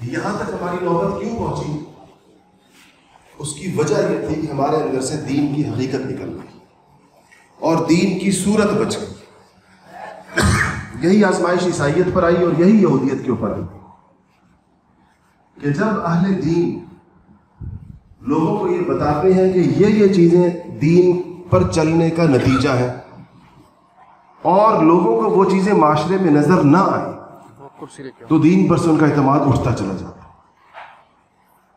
یہاں تک ہماری نوبت کیوں پہنچی؟ اس کی وجہ یہ تھی کہ ہمارے اندر سے دین کی حقیقت نکل گئی اور دین کی صورت بچ گئی۔ یہی آزمائش عیسائیت پر آئی اور یہی یہودیت کے اوپر آئی کہ جب اہل دین لوگوں کو یہ بتاتے ہیں کہ یہ چیزیں دین پر چلنے کا نتیجہ ہے اور لوگوں کو وہ چیزیں معاشرے میں نظر نہ آئے تو دین پر سے ان کا اعتماد اٹھتا چلا جاتا ہے۔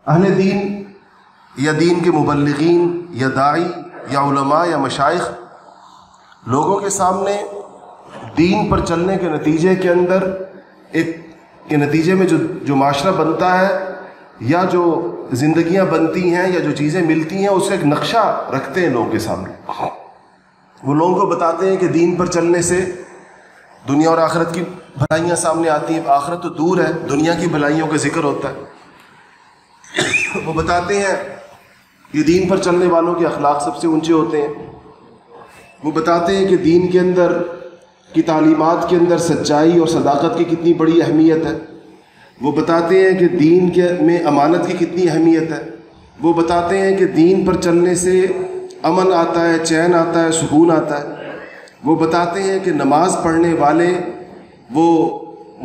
اہل دین یا دین کے مبلغین یا داعی یا علماء یا مشائخ لوگوں کے سامنے دین پر چلنے کے نتیجے کے اندر کے نتیجے میں جو معاشرہ بنتا ہے یا جو زندگیاں بنتی ہیں یا جو چیزیں ملتی ہیں اس کا ایک نقشہ رکھتے ہیں لوگوں کے سامنے۔ وہ لوگوں کو بتاتے ہیں کہ دین پر چلنے سے دنیا اور آخرت کی بھلائیاں سامنے آتی ہیں، آخرت تو دور ہے، دنیا کی بھلائیوں کا ذکر ہوتا ہے۔ وہ بتاتے ہیں کہ دین پر چلنے والوں کے اخلاق سب سے اونچے ہوتے ہیں۔ وہ بتاتے ہیں کہ دین کے اندر کی تعلیمات کے اندر سچائی اور صداقت کی کتنی بڑی اہمیت ہے۔ وہ بتاتے ہیں کہ دین میں امانت کی کتنی اہمیت ہے۔ وہ بتاتے ہیں کہ دین پر چلنے سے امن آتا ہے، چین آتا ہے، سکون آتا ہے۔ وہ بتاتے ہیں کہ نماز پڑھنے والے وہ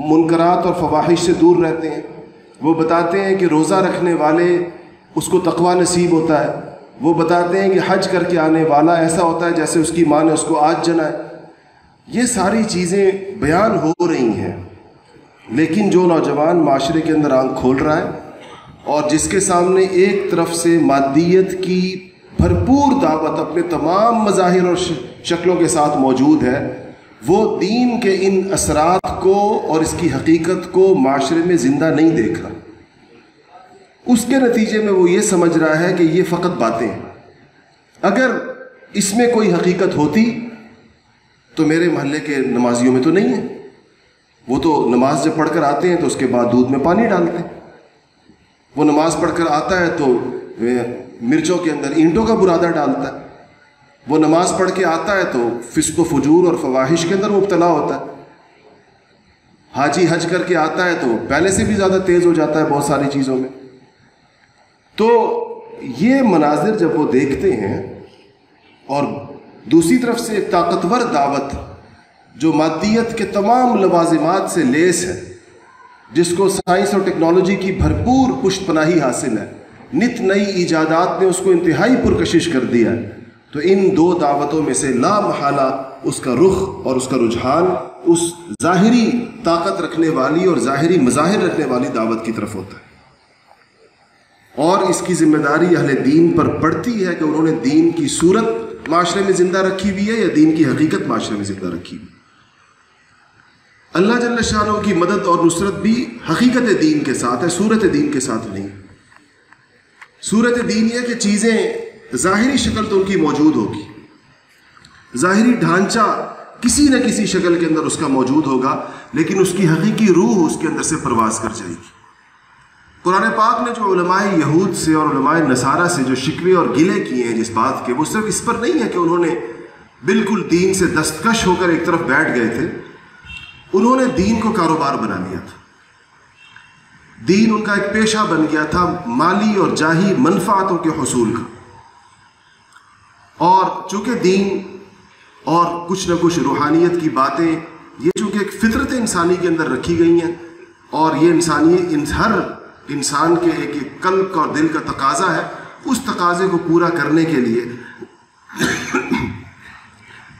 منکرات اور فواحش سے دور رہتے ہیں۔ وہ بتاتے ہیں کہ روزہ رکھنے والے اس کو تقویٰ نصیب ہوتا ہے۔ وہ بتاتے ہیں کہ حج کر کے آنے والا ایسا ہوتا ہے جیسے اس کی ماں نے اس کو آج جنا ہے۔ یہ ساری چیزیں بیان ہو رہی ہیں، لیکن جو نوجوان معاشرے کے اندر آنکھ کھول رہا ہے اور جس کے سامنے ایک طرف سے مادیت کی بھرپور دعوت اپنے تمام مظاہر اور شکلوں کے ساتھ موجود ہے، وہ دین کے ان اثرات کو اور اس کی حقیقت کو معاشرے میں زندہ نہیں دیکھ رہا۔ اس کے نتیجے میں وہ یہ سمجھ رہا ہے کہ یہ فقط باتیں ہیں، اگر اس میں کوئی حقیقت ہوتی تو میرے محلے کے نمازیوں میں تو نہیں ہے، وہ تو نماز جب پڑھ کر آتے ہیں تو اس کے بعد دودھ میں پانی ڈالتے ہیں، وہ نماز پڑھ کر آتا ہے تو مرچوں کے اندر اینٹوں کا برادہ ڈالتا ہے، وہ نماز پڑھ کے آتا ہے تو فسق و فجور اور فواحش کے اندر مبتلا ہوتا ہے، حاجی حج کر کے آتا ہے تو پہلے سے بھی زیادہ تیز ہو جاتا ہے بہت ساری چیزوں میں۔ تو یہ مناظر جب وہ دیکھتے ہیں اور دوسری طرف سے ایک طاقتور دعوت جو مادیت کے تمام لوازمات سے لیس ہے، جس کو سائنس اور ٹیکنالوجی کی بھرپور پشت پناہی حاصل ہے، نت نئی ایجادات نے اس کو انتہائی پرکشش کر دیا ہے، تو ان دو دعوتوں میں سے لا محالہ اس کا رخ اور اس کا رجحان اس ظاہری طاقت رکھنے والی اور ظاہری مظاہر رکھنے والی دعوت کی طرف ہوتا ہے، اور اس کی ذمہ داری اہل دین پر پڑتی ہے کہ انہوں نے دین کی صورت معاشرے میں زندہ رکھی ہوئی ہے یا دین کی حقیقت معاشرے میں زندہ رکھی ہوئی ہے۔ اللہ جل شانہ کی مدد اور نصرت بھی حقیقت دین کے ساتھ ہے، صورت دین کے ساتھ نہیں۔ صورت دین یہ کہ چیزیں ظاہری شکل تو ان کی موجود ہوگی، ظاہری ڈھانچہ کسی نہ کسی شکل کے اندر اس کا موجود ہوگا، لیکن اس کی حقیقی روح اس کے اندر سے پرواز کر جائے گی۔ قرآن پاک نے جو علماء یہود سے اور علماء نصارہ سے جو شکوے اور گلے کیے ہیں جس بات کے، وہ صرف اس پر نہیں ہے کہ انہوں نے بالکل دین سے دستکش ہو کر ایک طرف بیٹھ گئے تھے، انہوں نے دین کو کاروبار بنا لیا تھا۔ دین ان کا ایک پیشہ بن گیا تھا مالی اور جاہی منفعتوں کے حصول کا، اور چونکہ دین اور کچھ نہ کچھ روحانیت کی باتیں یہ چونکہ ایک فطرت انسانی کے اندر رکھی گئی ہیں، اور یہ ہر انسان کے ایک قلب کا اور دل کا تقاضا ہے، اس تقاضے کو پورا کرنے کے لیے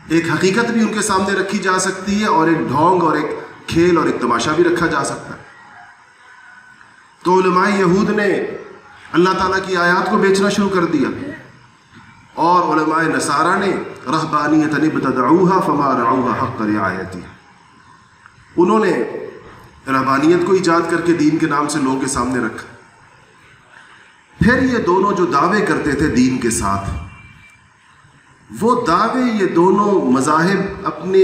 ایک حقیقت بھی ان کے سامنے رکھی جا سکتی ہے، اور ایک ڈھونگ اور ایک کھیل اور ایک تماشا بھی رکھا جا سکتا ہے۔ تو علماء یہود نے اللہ تعالیٰ کی آیات کو بیچنا شروع کر دیا، اور علماء نصارہ نے رہبانیۃ ابتدعوها فما رعوها حق رعایتها، انہوں نے رہبانیت کو ایجاد کر کے دین کے نام سے لوگوں کے سامنے رکھا۔ پھر یہ دونوں جو دعوے کرتے تھے دین کے ساتھ، وہ دعوے یہ دونوں مذاہب اپنے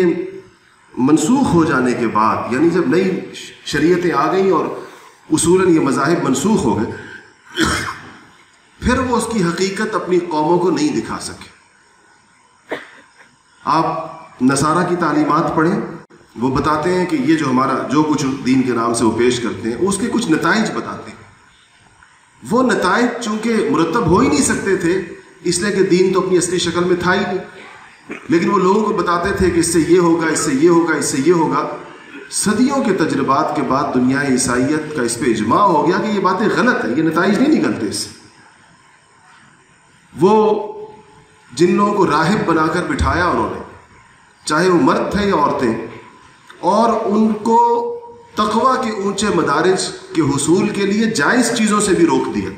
منسوخ ہو جانے کے بعد، یعنی جب نئی شریعتیں آ گئیں اور اصولاً یہ مذاہب منسوخ ہو گئے، پھر وہ اس کی حقیقت اپنی قوموں کو نہیں دکھا سکے۔ آپ نصارہ کی تعلیمات پڑھیں، وہ بتاتے ہیں کہ یہ جو ہمارا جو کچھ دین کے نام سے وہ پیش کرتے ہیں اس کے کچھ نتائج بتاتے ہیں. وہ نتائج چونکہ مرتب ہو ہی نہیں سکتے تھے اس لیے کہ دین تو اپنی اصلی شکل میں تھا ہی نہیں، لیکن وہ لوگوں کو بتاتے تھے کہ اس سے یہ ہوگا، اس سے یہ ہوگا، اس سے یہ ہوگا. صدیوں کے تجربات کے بعد دنیا عیسائیت کا اس پہ اجماع ہو گیا کہ یہ باتیں غلط ہیں، یہ نتائج نہیں نکلتے اس سے. وہ جن لوگوں کو راہب بنا کر بٹھایا انہوں نے، چاہے وہ مرد تھے یا عورتیں، اور ان کو تقویٰ کے اونچے مدارج کے حصول کے لیے جائز چیزوں سے بھی روک دیا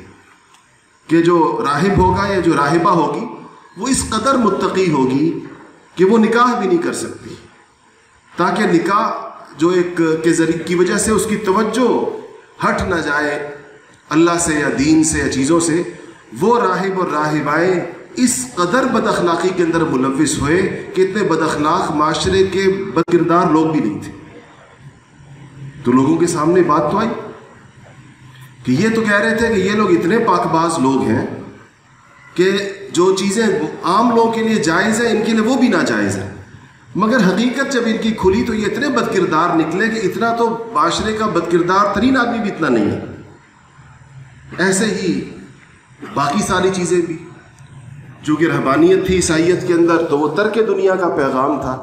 کہ جو راہب ہوگا یا جو راہبہ ہوگی وہ اس قدر متقی ہوگی کہ وہ نکاح بھی نہیں کر سکتی، تاکہ نکاح جو ایک کے ذریعے کی وجہ سے اس کی توجہ ہٹ نہ جائے اللہ سے یا دین سے یا چیزوں سے. وہ راہب اور راہبائیں اس قدر بد اخلاقی کے اندر ملوث ہوئے کہ اتنے بد اخلاق معاشرے کے بد کردار لوگ بھی نہیں تھے. تو لوگوں کے سامنے بات تو آئی کہ یہ تو کہہ رہے تھے کہ یہ لوگ اتنے پاک باز لوگ ہیں کہ جو چیزیں عام لوگوں کے لیے جائز ہیں ان کے لیے وہ بھی ناجائز ہیں، مگر حقیقت جب ان کی کھلی تو یہ اتنے بد کردار نکلے کہ اتنا تو معاشرے کا بد کردار ترین آدمی بھی اتنا نہیں ہے. ایسے ہی باقی ساری چیزیں بھی، چونکہ رہبانیت تھی عیسائیت کے اندر تو وہ ترک دنیا کا پیغام تھا،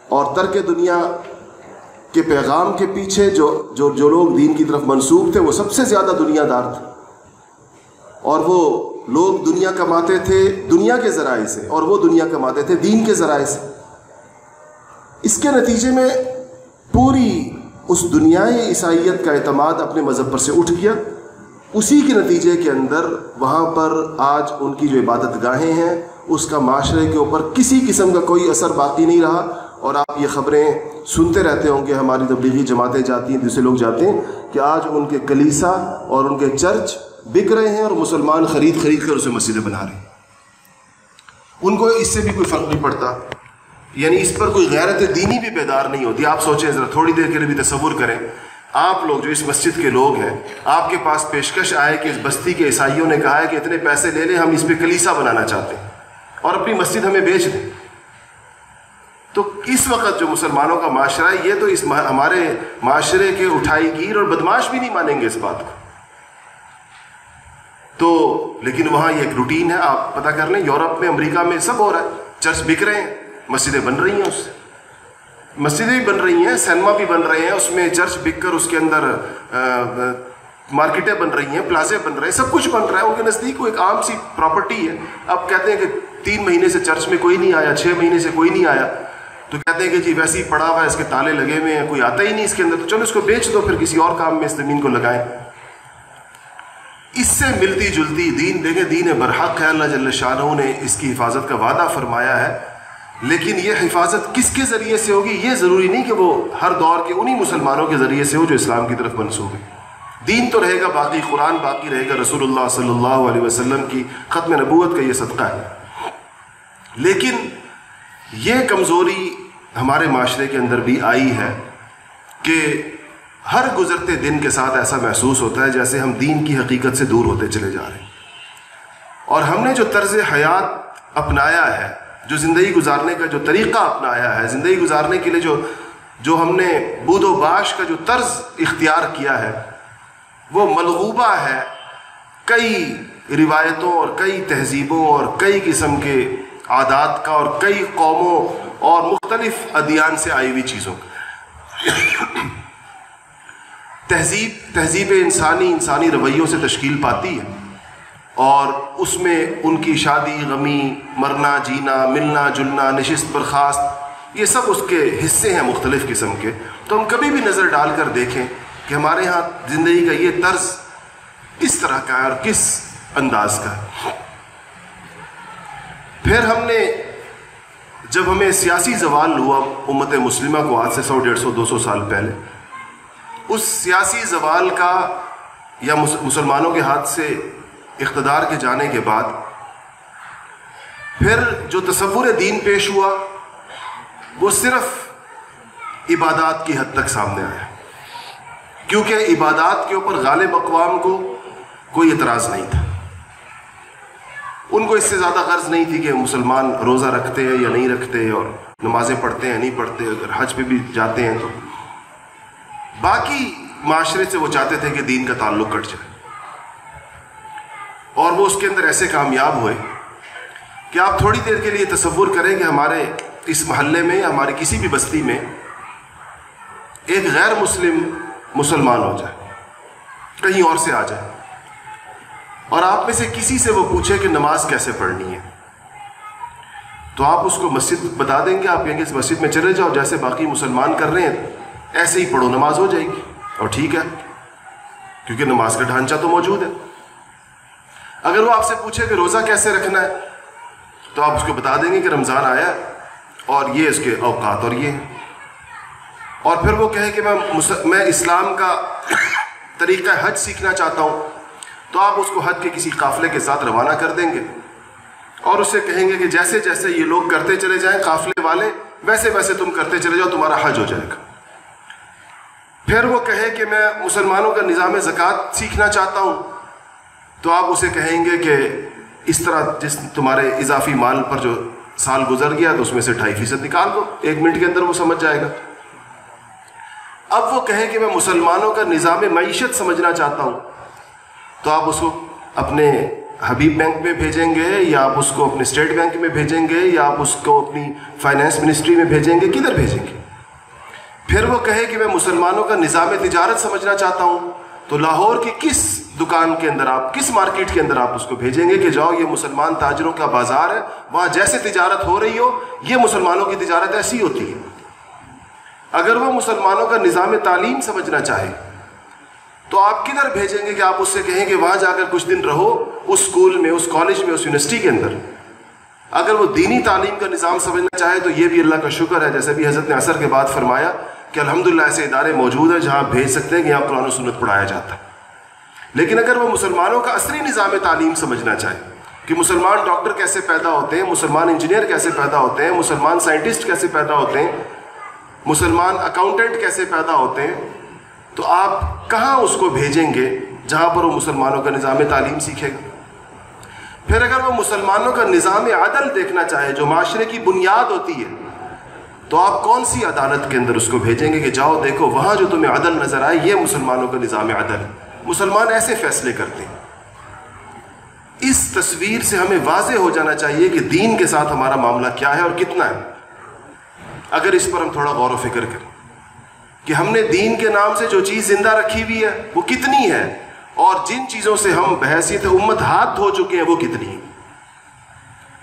اور ترک دنیا کے پیغام کے پیچھے جو لوگ دین کی طرف منسوب تھے وہ سب سے زیادہ دنیا دار تھے، اور وہ لوگ دنیا کماتے تھے دنیا کے ذرائع سے اور وہ دنیا کماتے تھے دین کے ذرائع سے. اس کے نتیجے میں پوری اس دنیائے عیسائیت کا اعتماد اپنے مذہب پر سے اٹھ گیا. اسی کے نتیجے کے اندر وہاں پر آج ان کی جو عبادت گاہیں ہیں اس کا معاشرے کے اوپر کسی قسم کا کوئی اثر باقی نہیں رہا. اور آپ یہ خبریں سنتے رہتے ہوں گے، ہماری تبلیغی جماعتیں جاتی ہیں، دوسرے لوگ جاتے ہیں کہ آج ان کے کلیسا اور ان کے چرچ بک رہے ہیں اور مسلمان خرید کر اسے مسجدیں بنا رہے ہیں. ان کو اس سے بھی کوئی فرق نہیں پڑتا، یعنی اس پر کوئی غیرت دینی بھی بیدار نہیں ہوتی. آپ سوچیں ذرا، تھوڑی دیر کے لیے بھی تصور کریں، آپ لوگ جو اس مسجد کے لوگ ہیں، آپ کے پاس پیشکش آئے کہ اس بستی کے عیسائیوں نے کہا ہے کہ اتنے پیسے لے لیں، ہم اس پہ کلیسا بنانا چاہتے ہیں اور اپنی مسجد ہمیں بیچ دیں. تو اس وقت جو مسلمانوں کا معاشرہ ہے یہ تو اس ہمارے معاشرے کے اٹھائی گیر اور بدماش بھی نہیں مانیں گے اس بات کو. تو لیکن وہاں یہ ایک روٹین ہے، آپ پتہ کر لیں، یورپ میں، امریکہ میں سب ہو رہا ہے. چرچ بک رہے ہیں، مسجدیں بن رہی ہیں، اس سے مسجدیں بھی بن رہی ہیں، سینما بھی بن رہے ہیں، اس میں چرچ بک کر اس کے اندر مارکیٹیں بن رہی ہیں، پلازے بن رہے ہیں، سب کچھ بن رہا ہے. ان کے نزدیک وہ ایک عام سی پراپرٹی ہے. اب کہتے ہیں کہ 3 مہینے سے چرچ میں کوئی نہیں آیا، 6 مہینے سے کوئی نہیں آیا، تو کہتے ہیں کہ جی ویسے ہی پڑا ہوا ہے، اس کے تالے لگے ہوئے ہیں، کوئی آتا ہی نہیں اس کے اندر، تو چلو اس کو بیچ دو، پھر کسی اور کام میں اس زمین کو لگائیں. اس سے ملتی جلتی دین، دیکھیں دین برحق ہے، اللہ جل شانہ نے اس کی حفاظت کا وعدہ فرمایا ہے، لیکن یہ حفاظت کس کے ذریعے سے ہوگی؟ یہ ضروری نہیں کہ وہ ہر دور کے انہی مسلمانوں کے ذریعے سے ہو جو اسلام کی طرف منسوب ہے. دین تو رہے گا باقی، قرآن باقی رہے گا، رسول اللہ صلی اللہ علیہ وسلم کی ختم نبوت کا یہ صدقہ ہے. لیکن یہ کمزوری ہمارے معاشرے کے اندر بھی آئی ہے کہ ہر گزرتے دن کے ساتھ ایسا محسوس ہوتا ہے جیسے ہم دین کی حقیقت سے دور ہوتے چلے جا رہے ہیں. اور ہم نے جو طرز حیات اپنایا ہے، جو زندگی گزارنے کا جو طریقہ اپنایا ہے، زندگی گزارنے کے لیے جو ہم نے بود و باش کا جو طرز اختیار کیا ہے، وہ ملغوبہ ہے کئی روایتوں اور کئی تہذیبوں اور کئی قسم کے عادات کا اور کئی قوموں اور مختلف ادیان سے آئی ہوئی چیزوں کا. تہذیب انسانی رویوں سے تشکیل پاتی ہے، اور اس میں ان کی شادی، غمی، مرنا، جینا، ملنا جلنا، نشست برخاست، یہ سب اس کے حصے ہیں مختلف قسم کے. تو ہم کبھی بھی نظر ڈال کر دیکھیں کہ ہمارے ہاں زندگی کا یہ طرز کس طرح کا ہے اور کس انداز کا ہے. پھر ہم نے جب ہمیں سیاسی زوال ہوا امت مسلمہ کو آج سے 100، 150، 200 سال پہلے، اس سیاسی زوال کا یا مسلمانوں کے ہاتھ سے اقتدار کے جانے کے بعد پھر جو تصور دین پیش ہوا وہ صرف عبادات کی حد تک سامنے آیا، کیونکہ عبادات کے اوپر غالب اقوام کو کوئی اعتراض نہیں تھا. ان کو اس سے زیادہ غرض نہیں تھی کہ مسلمان روزہ رکھتے ہیں یا نہیں رکھتے اور نمازیں پڑھتے ہیں نہیں پڑھتے، اگر حج پہ بھی جاتے ہیں تو باقی معاشرے سے وہ چاہتے تھے کہ دین کا تعلق کٹ جائے. اور وہ اس کے اندر ایسے کامیاب ہوئے کہ آپ تھوڑی دیر کے لیے تصور کریں کہ ہمارے اس محلے میں یا ہماری کسی بھی بستی میں ایک غیر مسلم مسلمان ہو جائے، کہیں اور سے آ جائے، اور آپ میں سے کسی سے وہ پوچھے کہ نماز کیسے پڑھنی ہے، تو آپ اس کو مسجد بتا دیں گے. آپ کہیں گے اس مسجد میں چلے جاؤ، جیسے باقی مسلمان کر رہے ہیں ایسے ہی پڑھو، نماز ہو جائے گی. اور ٹھیک ہے، کیونکہ نماز کا ڈھانچہ تو موجود ہے. اگر وہ آپ سے پوچھے کہ روزہ کیسے رکھنا ہے، تو آپ اس کو بتا دیں گے کہ رمضان آیا ہے اور یہ اس کے اوقات اور یہ ہیں. اور پھر وہ کہے کہ میں اسلام کا طریقہ حج سیکھنا چاہتا ہوں، تو آپ اس کو حج کے کسی قافلے کے ساتھ روانہ کر دیں گے اور اسے کہیں گے کہ جیسے جیسے یہ لوگ کرتے چلے جائیں قافلے والے، ویسے ویسے تم کرتے چلے جاؤ، تمہارا حج ہو جائے گا. پھر وہ کہے کہ میں مسلمانوں کا نظام زکوٰۃ سیکھنا چاہتا ہوں، تو آپ اسے کہیں گے کہ اس طرح جس تمہارے اضافی مال پر جو سال گزر گیا تو اس میں سے 2.5% نکال دو، 1 منٹ کے اندر وہ سمجھ جائے گا. اب وہ کہیں کہ میں مسلمانوں کا نظام معیشت سمجھنا چاہتا ہوں، تو آپ اس کو اپنے حبیب بینک میں بھیجیں گے، یا آپ اس کو اپنے اسٹیٹ بینک میں بھیجیں گے، یا آپ اس کو اپنی فائنانس منسٹری میں بھیجیں گے، کدھر بھیجیں گے؟ پھر وہ کہے کہ میں مسلمانوں کا نظام تجارت سمجھنا چاہتا ہوں، تو لاہور کی کس دکان کے اندر آپ، کس مارکیٹ کے اندر آپ اس کو بھیجیں گے کہ جاؤ یہ مسلمان تاجروں کا بازار ہے، وہاں جیسے تجارت ہو رہی ہو یہ مسلمانوں کی تجارت ایسی ہوتی ہے. اگر وہ مسلمانوں کا نظام تعلیم سمجھنا چاہے تو آپ کدھر بھیجیں گے کہ آپ اس سے کہیں کہ وہاں جا کر کچھ دن رہو اس اسکول میں، اس کالج میں، اس یونیورسٹی کے اندر. اگر وہ دینی تعلیم کا نظام سمجھنا چاہے تو یہ بھی اللہ کا شکر ہے، جیسے بھی حضرت نے عصر کے بعد فرمایا کہ الحمدللہ ایسے ادارے موجود ہیں جہاں بھیج سکتے ہیں کہ یہاں قرآن و سنت پڑھایا جاتا ہے. لیکن اگر وہ مسلمانوں کا عصری نظام تعلیم سمجھنا چاہے کہ مسلمان ڈاکٹر کیسے پیدا ہوتے ہیں، مسلمان انجینئر کیسے پیدا ہوتے ہیں، مسلمان سائنٹسٹ کیسے پیدا ہوتے ہیں، مسلمان اکاؤنٹنٹ کیسے پیدا ہوتے ہیں، تو آپ کہاں اس کو بھیجیں گے جہاں پر وہ مسلمانوں کا نظام تعلیم سیکھے گا؟ پھر اگر وہ مسلمانوں کا نظام عدل دیکھنا چاہے جو معاشرے کی بنیاد ہوتی ہے، تو آپ کون سی عدالت کے اندر اس کو بھیجیں گے کہ جاؤ دیکھو وہاں جو تمہیں عدل نظر آئے یہ مسلمانوں کا نظام عدل ہے، مسلمان ایسے فیصلے کرتے ہیں. اس تصویر سے ہمیں واضح ہو جانا چاہیے کہ دین کے ساتھ ہمارا معاملہ کیا ہے اور کتنا ہے. اگر اس پر ہم تھوڑا غور و فکر کریں کہ ہم نے دین کے نام سے جو چیز زندہ رکھی ہوئی ہے وہ کتنی ہے، اور جن چیزوں سے ہم بحیثیت امت ہاتھ دھو چکے ہیں وہ کتنی ہیں.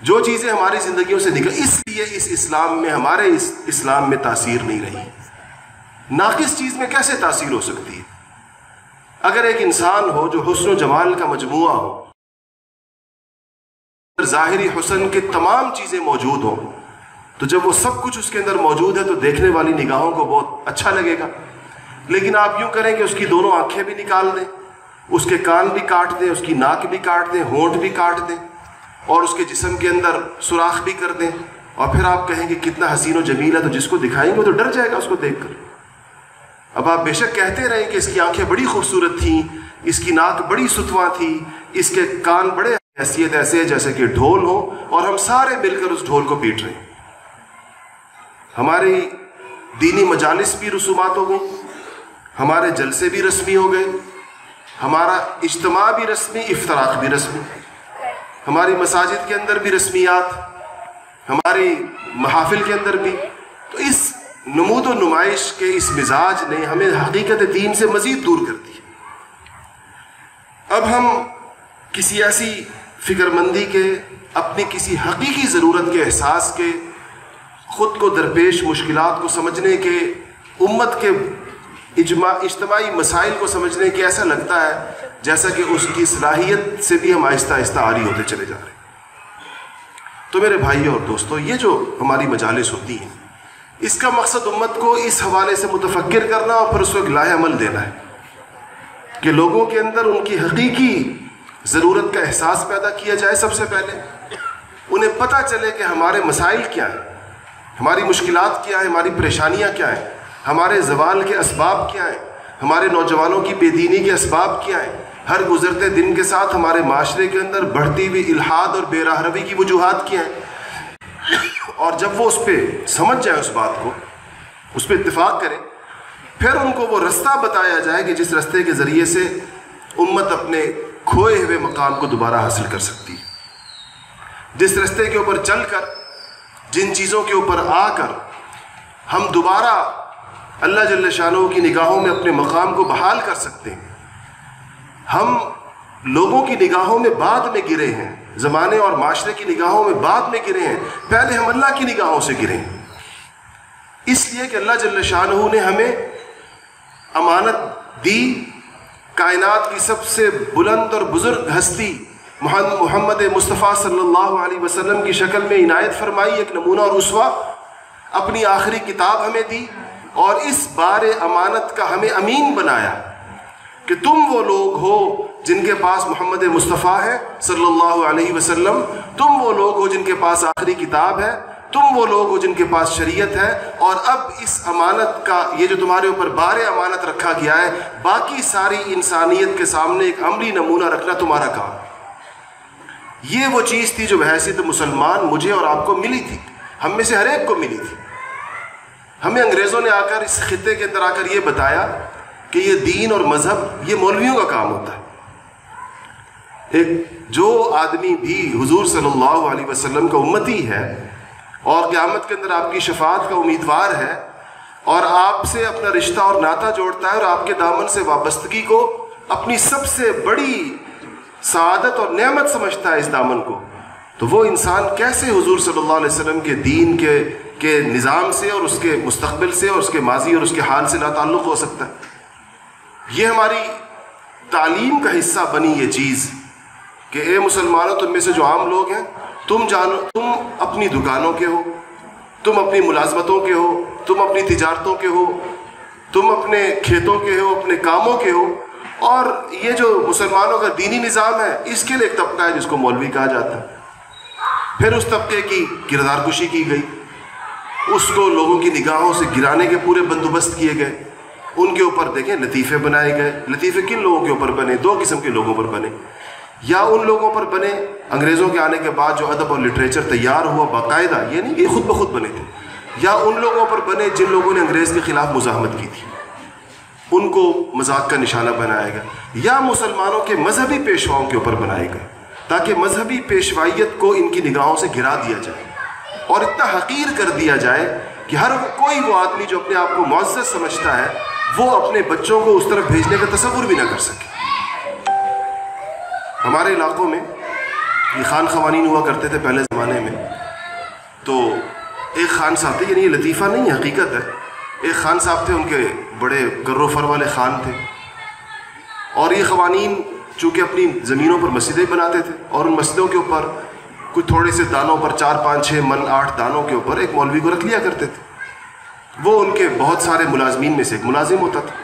جو چیزیں ہماری زندگیوں سے نکل، اس لیے اس اسلام میں، ہمارے اس اسلام میں تاثیر نہیں رہی. ناقص چیز میں کیسے تاثیر ہو سکتی ہے؟ اگر ایک انسان ہو جو حسن و جمال کا مجموعہ ہو، ظاہری حسن کے تمام چیزیں موجود ہوں، تو جب وہ سب کچھ اس کے اندر موجود ہے تو دیکھنے والی نگاہوں کو بہت اچھا لگے گا. لیکن آپ یوں کریں کہ اس کی دونوں آنکھیں بھی نکال دیں، اس کے کان بھی کاٹ دیں، اس کی ناک بھی کاٹ دیں، ہونٹ بھی کاٹ دیں، اور اس کے جسم کے اندر سوراخ بھی کر دیں، اور پھر آپ کہیں کہ کتنا حسین و جمیل ہے، تو جس کو دکھائیں گے تو ڈر جائے گا اس کو دیکھ کر. اب آپ بے شک کہتے رہیں کہ اس کی آنکھیں بڑی خوبصورت تھیں، اس کی ناک بڑی ستواں تھی، اس کے کان بڑے حیثیت ایسے جیسے کہ ڈھول ہو، اور ہم سارے مل کر اس ڈھول کو پیٹ رہے ہیں. ہماری دینی مجالس بھی رسومات ہو گئی، ہمارے جلسے بھی رسمی ہو گئے، ہمارا اجتماع بھی رسمی، افتراق بھی رسمی، ہماری مساجد کے اندر بھی رسمیات، ہماری محافل کے اندر بھی. تو اس نمود و نمائش کے اس مزاج نے ہمیں حقیقت دین سے مزید دور کر دی. اب ہم کسی ایسی فکر مندی کے، اپنی کسی حقیقی ضرورت کے احساس کے، خود کو درپیش مشکلات کو سمجھنے کے، امت کے اجتماعی مسائل کو سمجھنے کے، ایسا لگتا ہے جیسا کہ اس کی صلاحیت سے بھی ہم آہستہ آہستہ عاری ہوتے چلے جا رہے ہیں. تو میرے بھائیوں اور دوستو، یہ جو ہماری مجالس ہوتی ہیں، اس کا مقصد امت کو اس حوالے سے متفکر کرنا اور پھر اس کو ایک لاہ عمل دینا ہے کہ لوگوں کے اندر ان کی حقیقی ضرورت کا احساس پیدا کیا جائے. سب سے پہلے انہیں پتہ چلے کہ ہمارے مسائل کیا ہیں، ہماری مشکلات کیا ہیں، ہماری پریشانیاں کیا ہیں، ہمارے زوال کے اسباب کیا ہیں، ہمارے نوجوانوں کی بے دینی کے اسباب کیا ہیں، ہر گزرتے دن کے ساتھ ہمارے معاشرے کے اندر بڑھتی ہوئی الحاد اور بے راہ روی کی وجوہات کیا ہیں، اور جب وہ اس پہ سمجھ جائیں، اس بات کو، اس پہ اتفاق کریں، پھر ان کو وہ رستہ بتایا جائے کہ جس رستے کے ذریعے سے امت اپنے کھوئے ہوئے مقام کو دوبارہ حاصل کر سکتی ہے، جس رستے کے اوپر چل کر، جن چیزوں کے اوپر آ کر ہم دوبارہ اللہ جل شانہ کی نگاہوں میں اپنے مقام کو بحال کر سکتے ہیں۔ ہم لوگوں کی نگاہوں میں بعد میں گرے ہیں، زمانے اور معاشرے کی نگاہوں میں بعد میں گرے ہیں، پہلے ہم اللہ کی نگاہوں سے گرے ہیں، اس لیے کہ اللہ جل شانہ نے ہمیں امانت دی، کائنات کی سب سے بلند اور بزرگ ہستی محمد مصطفیٰ صلی اللہ علیہ وسلم کی شکل میں عنایت فرمائی، ایک نمونہ اور اسوہ، اپنی آخری کتاب ہمیں دی، اور اس بار امانت کا ہمیں امین بنایا کہ تم وہ لوگ ہو جن کے پاس محمد مصطفیٰ ہے صلی اللہ علیہ وسلم، تم وہ لوگ ہو جن کے پاس آخری کتاب ہے، تم وہ لوگ ہو جن کے پاس شریعت ہے، اور اب اس امانت کا، یہ جو تمہارے اوپر بار امانت رکھا گیا ہے، باقی ساری انسانیت کے سامنے ایک عملی نمونہ رکھنا تمہارا کام۔ یہ وہ چیز تھی جو بحیثیت مسلمان مجھے اور آپ کو ملی تھی، ہم میں سے ہر ایک کو ملی تھی۔ ہمیں انگریزوں نے آ کر اس خطے کے اندر آ کر یہ بتایا کہ یہ دین اور مذہب یہ مولویوں کا کام ہوتا ہے۔ ایک جو آدمی بھی حضور صلی اللہ علیہ وسلم کا امتی ہے اور قیامت کے اندر آپ کی شفاعت کا امیدوار ہے، اور آپ سے اپنا رشتہ اور ناطہ جوڑتا ہے، اور آپ کے دامن سے وابستگی کو اپنی سب سے بڑی سعادت اور نعمت سمجھتا ہے اس دامن کو، تو وہ انسان کیسے حضور صلی اللہ علیہ وسلم کے دین کے نظام سے اور اس کے مستقبل سے اور اس کے ماضی اور اس کے حال سے لا تعلق ہو سکتا ہے؟ یہ ہماری تعلیم کا حصہ بنی یہ چیز کہ اے مسلمانوں، تم میں سے جو عام لوگ ہیں، تم جانو، تم اپنی دکانوں کے ہو، تم اپنی ملازمتوں کے ہو، تم اپنی تجارتوں کے ہو، تم اپنے کھیتوں کے ہو، اپنے کاموں کے ہو، اور یہ جو مسلمانوں کا دینی نظام ہے، اس کے لیے ایک طبقہ ہے جس کو مولوی کہا جاتا ہے۔ پھر اس طبقے کی کردار کشی کی گئی، اس کو لوگوں کی نگاہوں سے گرانے کے پورے بندوبست کیے گئے، ان کے اوپر دیکھیں لطیفے بنائے گئے۔ لطیفے کن لوگوں کے اوپر بنے؟ دو قسم کے لوگوں پر بنے، یا ان لوگوں پر بنے انگریزوں کے آنے کے بعد جو ادب اور لٹریچر تیار ہوا باقاعدہ، یہ نہیں کہ خود بخود بنے تھے، یا ان لوگوں پر بنے جن لوگوں نے انگریز کے خلاف مزاحمت کی تھی، ان کو مذاق کا نشانہ بنایا گیا، یا مسلمانوں کے مذہبی پیشواؤں کے اوپر بنائے گئے تاکہ مذہبی پیشوائیت کو ان کی نگاہوں سے گرا دیا جائے اور اتنا حقیر کر دیا جائے کہ ہر کوئی وہ آدمی جو اپنے آپ کو معزز سمجھتا ہے وہ اپنے بچوں کو اس طرف بھیجنے کا تصور بھی نہ کر سکے۔ ہمارے علاقوں میں یہ خان خوانین ہوا کرتے تھے پہلے زمانے میں، تو ایک خان صاحب تھے، یعنی یہ لطیفہ نہیں ہے، حقیقت ہے، ایک خان صاحب تھے، ان کے بڑے گر و فر والے خان تھے، اور یہ خوانین چونکہ اپنی زمینوں پر مسجدیں بناتے تھے، اور ان مسجدوں کے اوپر کچھ تھوڑے سے دانوں پر 4 5 6 من 8 دانوں کے اوپر ایک مولوی کو رکھ لیا کرتے تھے۔ وہ ان کے بہت سارے ملازمین میں سے ایک ملازم ہوتا تھا،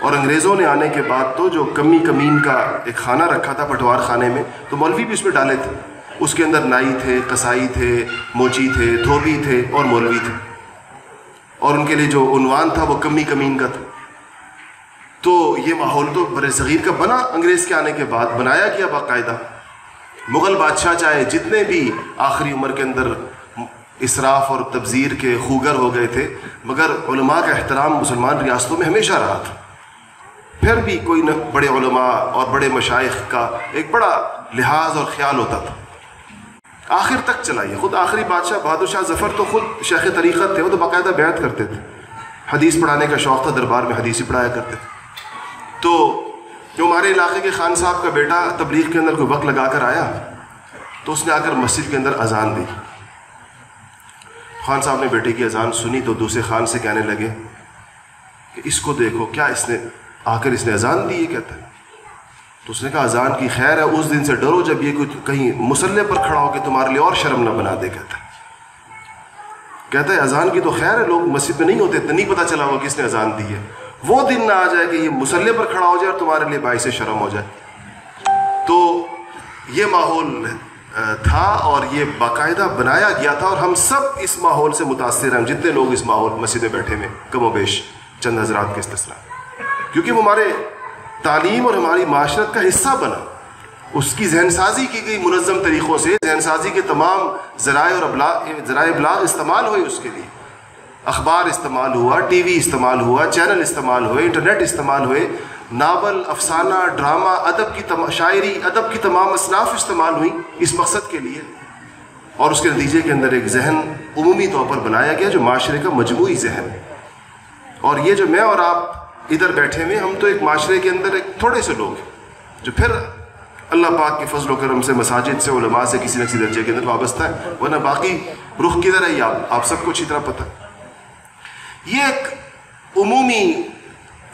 اور انگریزوں نے آنے کے بعد تو جو کمی کمین کا ایک خانہ رکھا تھا پٹوار خانے میں، تو مولوی بھی اس میں ڈالے تھے، اس کے اندر نائی تھے، قصائی تھے، موچی تھے، دھوبی تھے اور مولوی تھے، اور ان کے لیے جو عنوان تھا وہ کمی کمین کا تھا۔ تو یہ ماحول تو بر صغیر کا بنا، انگریز کے آنے کے بعد بنایا گیا باقاعدہ۔ مغل بادشاہ چاہے جتنے بھی آخری عمر کے اندر اسراف اور تبذیر کے خوگر ہو گئے تھے، مگر علماء کا احترام مسلمان ریاستوں میں ہمیشہ رہا تھا۔ پھر بھی کوئی نہ بڑے علماء اور بڑے مشائخ کا ایک بڑا لحاظ اور خیال ہوتا تھا، آخر تک چلائیے۔ خود آخری بادشاہ بہادر شاہ ظفر تو خود شیخ طریقت تھے، وہ تو باقاعدہ بیعت کرتے تھے، حدیث پڑھانے کا شوق تھا، دربار میں حدیث ہی پڑھایا کرتے تھے۔ تو جو ہمارے علاقے کے خان صاحب کا بیٹا تبلیغ کے اندر کوئی وقت لگا کر آیا، تو اس نے آ کر مسجد کے اندر اذان دی۔ خان صاحب نے بیٹے کی اذان سنی تو دوسرے خان سے کہنے لگے کہ اس کو دیکھو، کیا اس نے آ کر اس نے اذان دی ہے، کہتا ہے۔ تو اس نے کہا اذان کی خیر ہے، اس دن سے ڈرو جب یہ کچھ کہیں مصلے پر کھڑا ہو کے تمہارے لیے اور شرم نہ بنا دے، کہتا ہے اذان کی تو خیر ہے، لوگ مسجد میں نہیں ہوتے، تو نہیں پتہ چلا ہوا کس نے اذان دی ہے، وہ دن نہ آ جائے کہ یہ مصلے پر کھڑا ہو جائے اور تمہارے لیے باعث شرم ہو جائے۔ تو یہ ماحول تھا اور یہ باقاعدہ بنایا گیا تھا، اور ہم سب اس ماحول سے متاثر ہیں، جتنے لوگ اس ماحول مسجد میں بیٹھے ہوئے کم و بیش، چند حضرات کے استثناء، کیونکہ وہ ہمارے تعلیم اور ہماری معاشرت کا حصہ بنا، اس کی ذہن سازی کی گئی منظم طریقوں سے، ذہن سازی کے تمام ذرائع ابلاغ استعمال ہوئے، اس کے لیے اخبار استعمال ہوا، ٹی وی استعمال ہوا، چینل استعمال ہوئے، انٹرنیٹ استعمال ہوئے، ناول، افسانہ، ڈرامہ، ادب کی شاعری، ادب کی تمام اصناف استعمال ہوئیں اس مقصد کے لیے، اور اس کے نتیجے کے اندر ایک ذہن عمومی طور پر بنایا گیا جو معاشرے کا مجموعی ذہن ہے۔ اور یہ جو میں اور آپ ادھر بیٹھے ہوئے، ہم تو ایک معاشرے کے اندر ایک تھوڑے سے لوگ ہیں جو پھر اللہ پاک کے فضل و کرم سے مساجد سے، علماء سے کسی نہ کسی درجے کے اندر وابستہ ہے، ورنہ باقی رخ کدھر ہے آپ سب کو اچھی طرح پتہ ہے۔ یہ ایک عمومی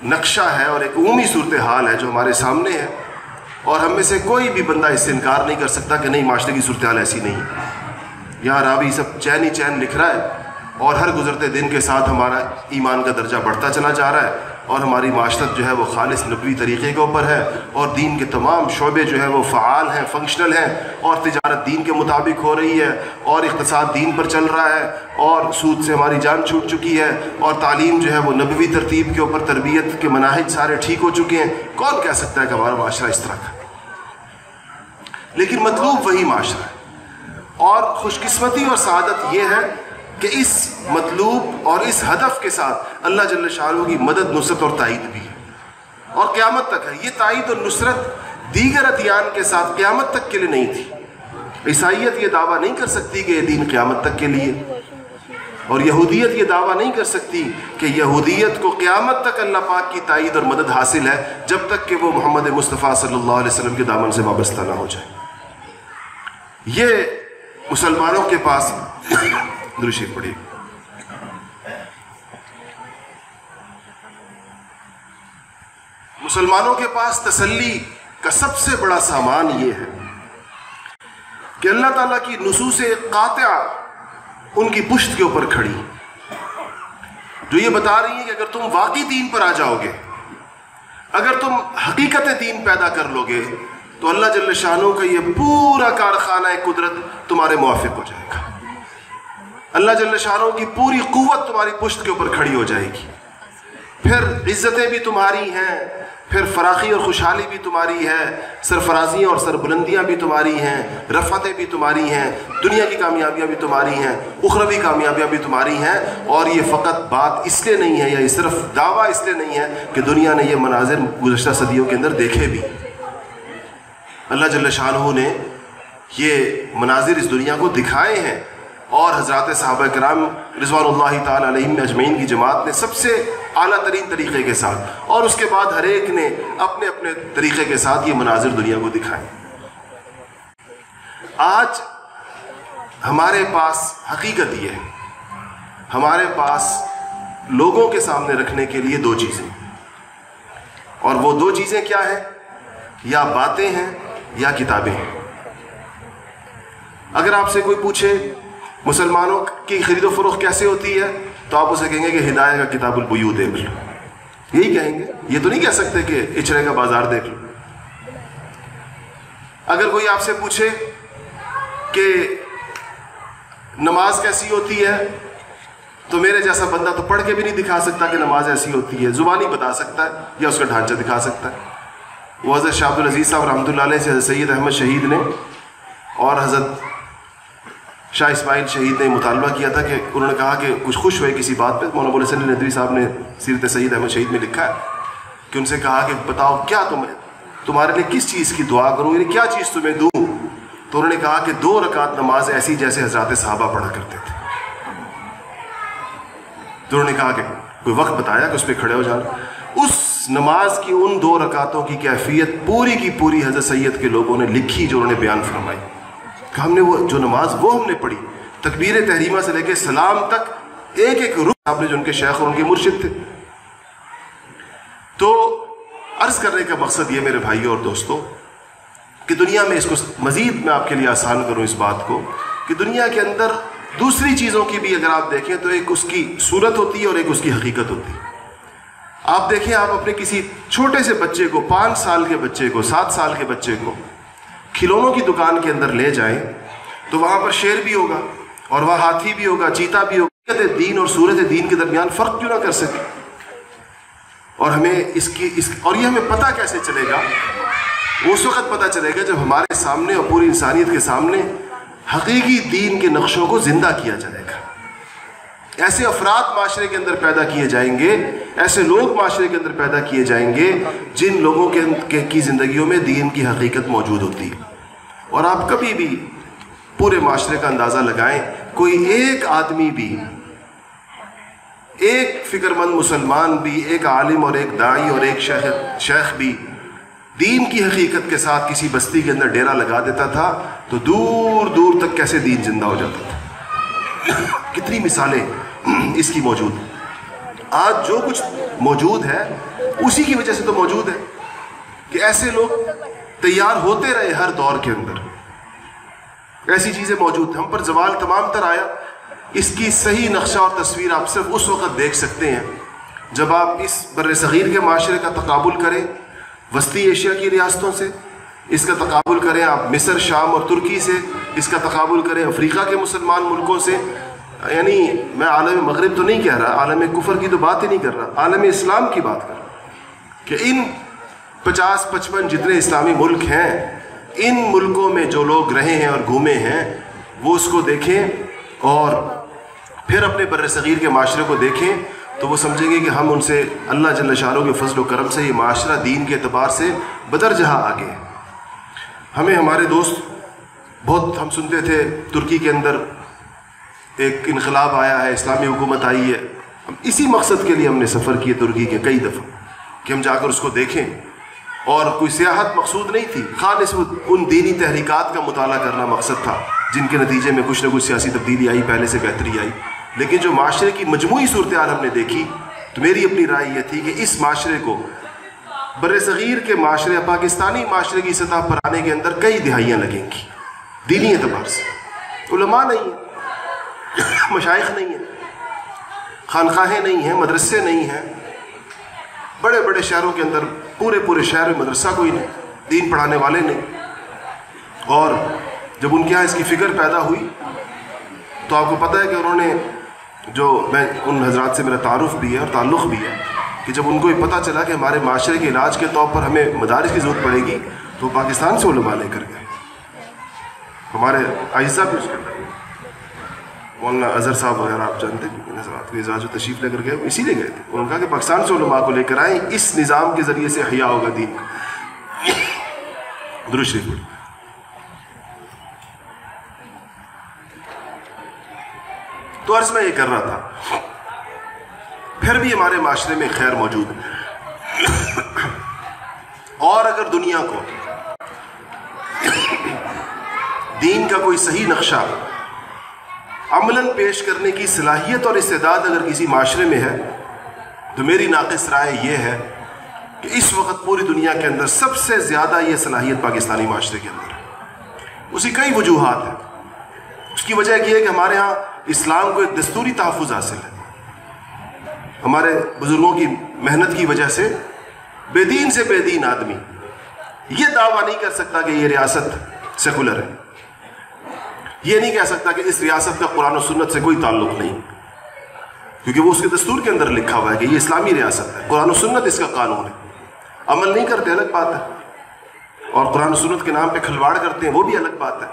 نقشہ ہے اور ایک عمومی صورتحال ہے جو ہمارے سامنے ہے، اور ہم میں سے کوئی بھی بندہ اس سے انکار نہیں کر سکتا کہ نہیں، معاشرے کی صورتحال ایسی نہیں ہے۔ یہاں راوی سب چین ہی چین لکھ رہا ہے، اور ہر گزرتے دن کے ساتھ ہمارا ایمان کا درجہ بڑھتا چلا جا رہا ہے، اور ہماری معاشرت جو ہے وہ خالص نبوی طریقے کے اوپر ہے، اور دین کے تمام شعبے جو ہیں وہ فعال ہیں، فنکشنل ہیں، اور تجارت دین کے مطابق ہو رہی ہے، اور اقتصاد دین پر چل رہا ہے، اور سود سے ہماری جان چھوٹ چکی ہے، اور تعلیم جو ہے وہ نبوی ترتیب کے اوپر، تربیت کے مناہج سارے ٹھیک ہو چکے ہیں۔ کون کہہ سکتا ہے کہ ہمارا معاشرہ اس طرح کا؟ لیکن مطلوب وہی معاشرہ ہے، اور خوش قسمتی اور سعادت یہ ہے کہ اس مطلوب اور اس ہدف کے ساتھ اللہ جل شانہ کی مدد، نصرت اور تائید بھی ہے، اور قیامت تک ہے۔ یہ تائید اور نصرت دیگر ادیان کے ساتھ قیامت تک کے لیے نہیں تھی۔ عیسائیت یہ دعویٰ نہیں کر سکتی کہ یہ دین قیامت تک کے لیے، اور یہودیت یہ دعویٰ نہیں کر سکتی کہ یہودیت کو قیامت تک اللہ پاک کی تائید اور مدد حاصل ہے، جب تک کہ وہ محمد مصطفیٰ صلی اللہ علیہ وسلم کے دامن سے وابستہ نہ ہو جائے۔ یہ مسلمانوں کے پاس درود شریف پڑھیے۔ مسلمانوں کے پاس تسلی کا سب سے بڑا سامان یہ ہے کہ اللہ تعالیٰ کی نصوص قاطعہ ان کی پشت کے اوپر کھڑی، جو یہ بتا رہی ہیں کہ اگر تم واقعی دین پر آ جاؤ گے، اگر تم حقیقت دین پیدا کر لو گے، تو اللہ جل شانہ کا یہ پورا کارخانہ قدرت تمہارے موافق ہو جائے گا۔ اللہ جل شانہ کی پوری قوت تمہاری پشت کے اوپر کھڑی ہو جائے گی، پھر عزتیں بھی تمہاری ہیں، پھر فراخی اور خوشحالی بھی تمہاری ہے، سرفرازیاں اور سربلندیاں بھی تمہاری ہیں، رفعتیں بھی تمہاری ہیں، دنیا کی کامیابیاں بھی تمہاری ہیں، اخروی کامیابیاں بھی تمہاری ہیں۔ اور یہ فقط بات اس لیے نہیں ہے، یا یہ صرف دعویٰ اس لیے نہیں ہے کہ دنیا نے یہ مناظر گزشتہ صدیوں کے اندر دیکھے بھی، اللہ جل شانہ نے یہ مناظر اس دنیا کو دکھائے ہیں، اور حضرات صحابہ کرام رضوان اللہ تعالی علیہم اجمعین کی جماعت نے سب سے اعلیٰ ترین طریقے کے ساتھ، اور اس کے بعد ہر ایک نے اپنے اپنے طریقے کے ساتھ یہ مناظر دنیا کو دکھائے۔ آج ہمارے پاس حقیقت یہ ہے، ہمارے پاس لوگوں کے سامنے رکھنے کے لیے دو چیزیں، اور وہ دو چیزیں کیا ہیں؟ یا باتیں ہیں یا کتابیں ہیں۔ اگر آپ سے کوئی پوچھے مسلمانوں کی خرید و فروخت کیسے ہوتی ہے، تو آپ اسے کہیں گے کہ ہدایہ کا کتاب البیوع دیکھ لو، یہی کہیں گے، یہ تو نہیں کہہ سکتے کہ اچرے کا بازار دیکھ لو۔ اگر کوئی آپ سے پوچھے کہ نماز کیسی ہوتی ہے، تو میرے جیسا بندہ تو پڑھ کے بھی نہیں دکھا سکتا کہ نماز ایسی ہوتی ہے، زبانی بتا سکتا ہے یا اس کا ڈھانچہ دکھا سکتا ہے۔ وہ حضرت شاہ عبدالعزیز صاحب رحمۃ اللہ علیہ سے حضرت سید احمد شہید نے اور حضرت شاہ اسماعیل شہید نے مطالبہ کیا تھا کہ انہوں نے کہا کہ کچھ خوش ہوئے کسی بات پہ۔ مولانا ابو الحسن ندوی صاحب نے سیرت سید احمد شہید میں لکھا ہے کہ ان سے کہا کہ بتاؤ کیا تمہارے لیے کس چیز کی دعا کروں، یعنی کیا چیز تمہیں دوں؟ تو انہوں نے کہا کہ 2 رکعت نماز ایسی جیسے حضرات صحابہ پڑھا کرتے تھے۔ تو انہوں نے کہا کہ کوئی وقت بتایا کہ اس پہ کھڑے ہو جانا۔ اس نماز کی ان 2 رکعتوں کی کیفیت پوری کی پوری حضرت سید کے لوگوں نے لکھی، جو انہوں نے بیان فرمائی کہ ہم نے وہ جو نماز وہ ہم نے پڑھی، تکبیر تحریمہ سے لے کے سلام تک ایک ایک رکن آپ نے جو ان کے شیخ اور ان کے مرشد تھے۔ تو عرض کرنے کا مقصد یہ میرے بھائیوں اور دوستوں کہ دنیا میں اس کو مزید میں آپ کے لیے آسان کروں اس بات کو کہ دنیا کے اندر دوسری چیزوں کی بھی اگر آپ دیکھیں تو ایک اس کی صورت ہوتی ہے اور ایک اس کی حقیقت ہوتی ہے۔ آپ دیکھیں، آپ اپنے کسی چھوٹے سے بچے کو، 5 سال کے بچے کو، 7 سال کے بچے کو کھلونوں کی دکان کے اندر لے جائیں تو وہاں پر شیر بھی ہوگا اور وہاں ہاتھی بھی ہوگا، چیتا بھی ہوگا۔ دین اور صورت دین کے درمیان فرق کیوں نہ کر سکے؟ اور ہمیں اور یہ ہمیں پتہ کیسے چلے گا؟ اس وقت پتہ چلے گا جب ہمارے سامنے اور پوری انسانیت کے سامنے حقیقی دین کے نقشوں کو زندہ کیا جائے گا. ایسے افراد معاشرے کے اندر پیدا کیے جائیں گے، ایسے لوگ معاشرے کے اندر پیدا کیے جائیں گے جن لوگوں کی زندگیوں میں دین کی حقیقت موجود ہوتی ہے. اور آپ کبھی بھی پورے معاشرے کا اندازہ لگائیں، کوئی ایک آدمی بھی، ایک فکر مند مسلمان بھی، ایک عالم اور ایک داعی اور ایک شیخ بھی دین کی حقیقت کے ساتھ کسی بستی کے اندر ڈیرا لگا دیتا تھا تو دور دور تک کیسے دین زندہ ہو جاتا تھا. کتنی مثالیں اس کی موجود ہیں. آج جو کچھ موجود ہے اسی کی وجہ سے تو موجود ہے کہ ایسے لوگ تیار ہوتے رہے ہر دور کے اندر. ایسی چیزیں موجود ہیں. ہم پر زوال تمام تر آیا. اس کی صحیح نقشہ اور تصویر آپ صرف اس وقت دیکھ سکتے ہیں جب آپ اس بر صغیر کے معاشرے کا تقابل کریں وسطی ایشیا کی ریاستوں سے، اس کا تقابل کریں آپ مصر، شام اور ترکی سے، اس کا تقابل کریں افریقہ کے مسلمان ملکوں سے. یعنی میں عالم مغرب تو نہیں کہہ رہا، عالم کفر کی تو بات ہی نہیں کر رہا، عالم اسلام کی بات کر رہا کہ ان 50-55 جتنے اسلامی ملک ہیں، ان ملکوں میں جو لوگ رہے ہیں اور گھومے ہیں وہ اس کو دیکھیں اور پھر اپنے بر صغیر کے معاشرے کو دیکھیں تو وہ سمجھیں گے کہ ہم ان سے اللہ جل شانہ کے فضل و کرم سے یہ معاشرہ دین کے اعتبار سے بدر جہاں آگے ہے. ہمیں ہمارے دوست بہت، ہم سنتے تھے ترکی کے اندر ایک انقلاب آیا ہے، اسلامی حکومت آئی ہے. اسی مقصد کے لیے ہم نے سفر کیے ترکی کے کئی دفعہ کہ ہم جا کر اس کو دیکھیں، اور کوئی سیاحت مقصود نہیں تھی، خالص ان دینی تحریکات کا مطالعہ کرنا مقصد تھا جن کے نتیجے میں کچھ نہ کچھ سیاسی تبدیلی آئی، پہلے سے بہتری آئی. لیکن جو معاشرے کی مجموعی صورتحال ہم نے دیکھی تو میری اپنی رائے یہ تھی کہ اس معاشرے کو بر صغیر کے معاشرے، پاکستانی معاشرے کی سطح پر آنے کے اندر کئی دہائیاں لگیں گی دینی اعتبار سے. علماء نہیں ہیں، مشائخ نہیں ہیں، خانقاہیں نہیں ہیں، مدرسے نہیں ہیں. بڑے بڑے شہروں کے اندر پورے شہر میں مدرسہ کوئی نہیں، دین پڑھانے والے نہیں. اور جب ان کے یہاں اس کی فکر پیدا ہوئی تو آپ کو پتہ ہے کہ انہوں نے میں ان حضرات سے میرا تعارف بھی ہے اور تعلق بھی ہے کہ جب ان کو یہ پتہ چلا کہ ہمارے معاشرے کے علاج کے طور پر ہمیں مدارس کی ضرورت پڑے گی تو پاکستان سے علماء لے کر گئے. ہمارے اعزا بھی اس کے اندر مولانا اظہر صاحب وغیرہ آپ جانتے ہیں، حضرات کو اعزاز و تشریف لے کر گئے، اسی لیے گئے تھے. انہوں نے کہا کہ پاکستان سے علماء کو لے کر آئیں، اس نظام کے ذریعے سے احیاء ہوگا دین کا. درود شریف پڑھیں. تو عرض میں یہ کر رہا تھا پھر بھی ہمارے معاشرے میں خیر موجود ہے. اور اگر دنیا کو دین کا کوئی صحیح نقشہ عملاً پیش کرنے کی صلاحیت اور استعداد اگر کسی معاشرے میں ہے تو میری ناقص رائے یہ ہے کہ اس وقت پوری دنیا کے اندر سب سے زیادہ یہ صلاحیت پاکستانی معاشرے کے اندر ہے. اس کی کئی وجوہات ہیں. اس کی وجہ یہ ہے کہ ہمارے ہاں اسلام کو ایک دستوری تحفظ حاصل ہے. ہمارے بزرگوں کی محنت کی وجہ سے بے دین سے بے دین آدمی یہ دعویٰ نہیں کر سکتا کہ یہ ریاست سیکولر ہے. یہ نہیں کہہ سکتا کہ اس ریاست کا قرآن و سنت سے کوئی تعلق نہیں، کیونکہ وہ اس کے دستور کے اندر لکھا ہوا ہے کہ یہ اسلامی ریاست ہے، قرآن و سنت اس کا قانون ہے. عمل نہیں کرتے الگ بات ہے، اور قرآن و سنت کے نام پہ کھلواڑ کرتے ہیں وہ بھی الگ بات ہے.